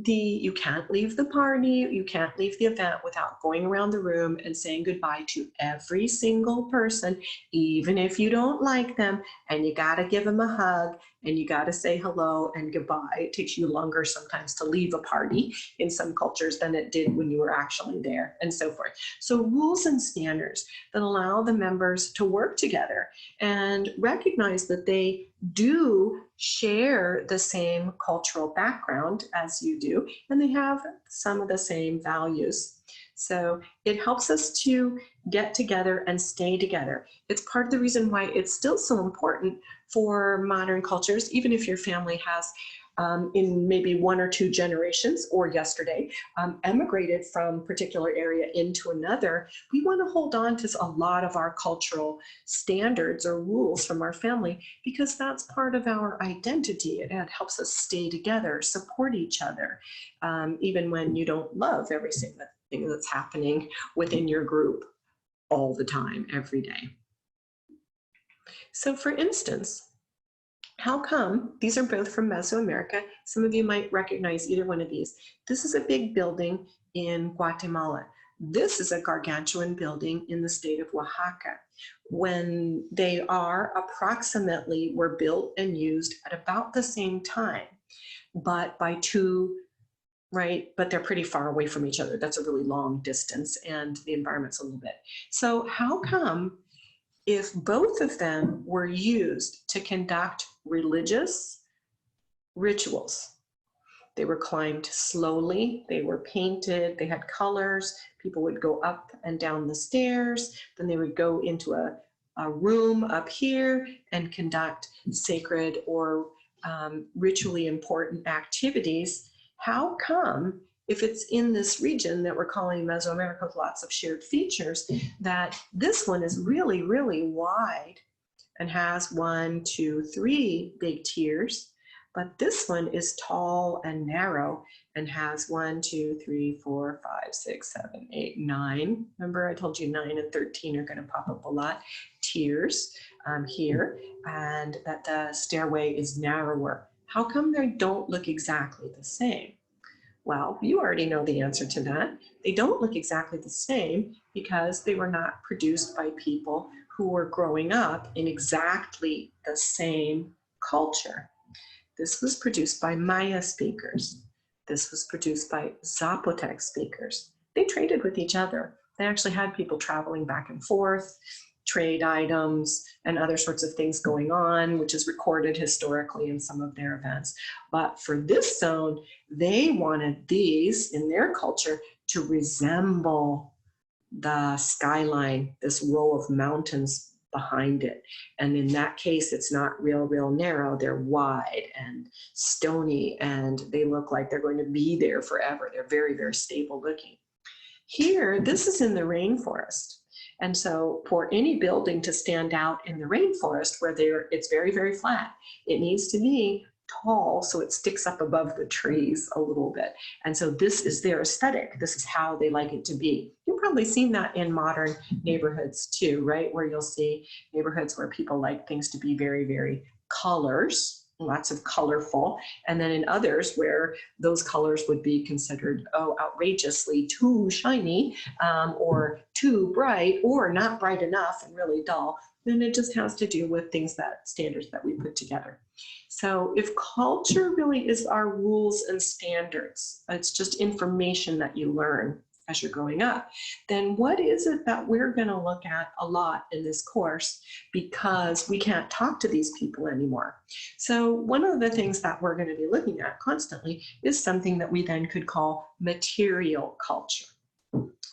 you can't leave the party, you can't leave the event without going around the room and saying goodbye to every single person, even if you don't like them, and you got to give them a hug and you got to say hello and goodbye. It takes you longer sometimes to leave a party in some cultures than it did when you were actually there, and so forth. So rules and standards that allow the members to work together and recognize that they do share the same cultural background as you do, and they have some of the same values. So it helps us to get together and stay together. It's part of the reason why it's still so important for modern cultures, even if your family has in maybe 1 or 2 generations or yesterday emigrated from a particular area into another. We want to hold on to a lot of our cultural standards or rules from our family because that's part of our identity. It helps us stay together, support each other, even when you don't love every single thing that's happening within your group all the time, every day. So for instance, how come, these are both from Mesoamerica, some of you might recognize either one of these. This is a big building in Guatemala. This is a gargantuan building in the state of Oaxaca. When they are approximately were built and used at about the same time, but by two, right? But they're pretty far away from each other. That's a really long distance and the environment's a little bit. So how come if both of them were used to conduct religious rituals, they were climbed slowly, they were painted, they had colors, people would go up and down the stairs, then they would go into a room up here and conduct sacred or ritually important activities, how come if it's in this region that we're calling Mesoamerica with lots of shared features, that this one is really, really wide and has 1, 2, 3 big tiers, but this one is tall and narrow and has 1, 2, 3, 4, 5, 6, 7, 8, 9. Remember I told you 9 and 13 are going to pop up a lot. Tiers here, and that the stairway is narrower. How come they don't look exactly the same? Well, you already know the answer to that. They don't look exactly the same because they were not produced by people who were growing up in exactly the same culture. This was produced by Maya speakers. This was produced by Zapotec speakers. They traded with each other. They actually had people traveling back and forth, trade items and other sorts of things going on, which is recorded historically in some of their events. But for this zone, they wanted these in their culture to resemble the skyline, this row of mountains behind it. And in that case, it's not real narrow. They're wide and stony, and they look like they're going to be there forever. They're very, very stable looking. Here, this is in the rainforest. And so for any building to stand out in the rainforest where it's very, very flat, it needs to be tall so it sticks up above the trees a little bit. And so this is their aesthetic. This is how they like it to be. You've probably seen that in modern neighborhoods too, right? Where you'll see neighborhoods where people like things to be very, very colors, lots of colorful, and then in others where those colors would be considered, oh, outrageously too shiny or too bright or not bright enough and really dull. Then it just has to do with standards that we put together. So if culture really is our rules and standards, it's just information that you learn as you're growing up, then what is it that we're going to look at a lot in this course because we can't talk to these people anymore? So one of the things that we're going to be looking at constantly is something that we then could call material culture.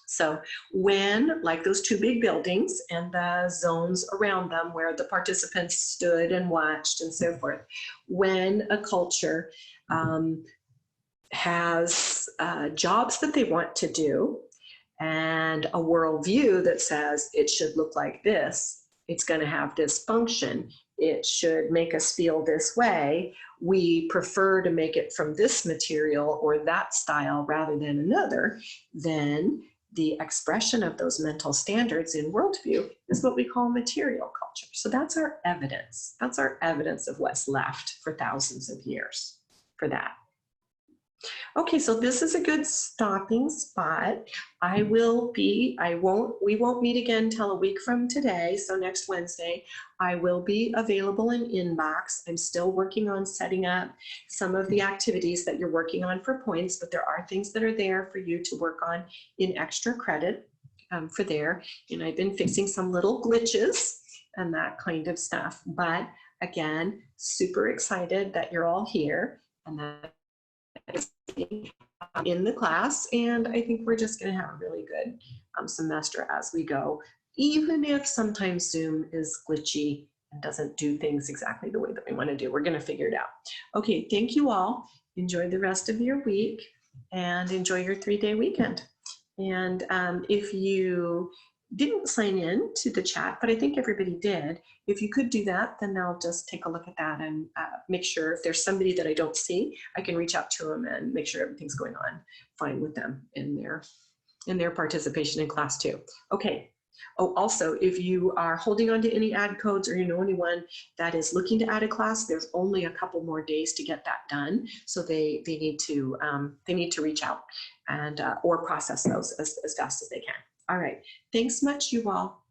So when, like those 2 big buildings and the zones around them where the participants stood and watched and so forth, when a culture has jobs that they want to do and a worldview that says it should look like this, it's going to have this function, it should make us feel this way, we prefer to make it from this material or that style rather than another, then the expression of those mental standards in worldview is what we call material culture. So that's our evidence. That's our evidence of what's left for thousands of years for that. Okay, so this is a good stopping spot. We won't meet again till a week from today, so next Wednesday. I will be available in inbox. I'm still working on setting up some of the activities that you're working on for points, but there are things that are there for you to work on in extra credit for there. And I've been fixing some little glitches and that kind of stuff. But again, super excited that you're all here and that in the class, and I think we're just going to have a really good semester as we go, even if sometimes Zoom is glitchy and doesn't do things exactly the way that we want to do. We're going to figure it out. Okay, thank you all. Enjoy the rest of your week and enjoy your 3-day weekend. And if you didn't sign in to the chat, but I think everybody did, if you could do that, then I'll just take a look at that and make sure if there's somebody that I don't see, I can reach out to them and make sure everything's going on fine with them in their participation in class too. Okay. Oh, also, if you are holding on to any ad codes or you know anyone that is looking to add a class, there's only a couple more days to get that done. So they need to reach out and or process those as fast as they can. All right. Thanks much, you all.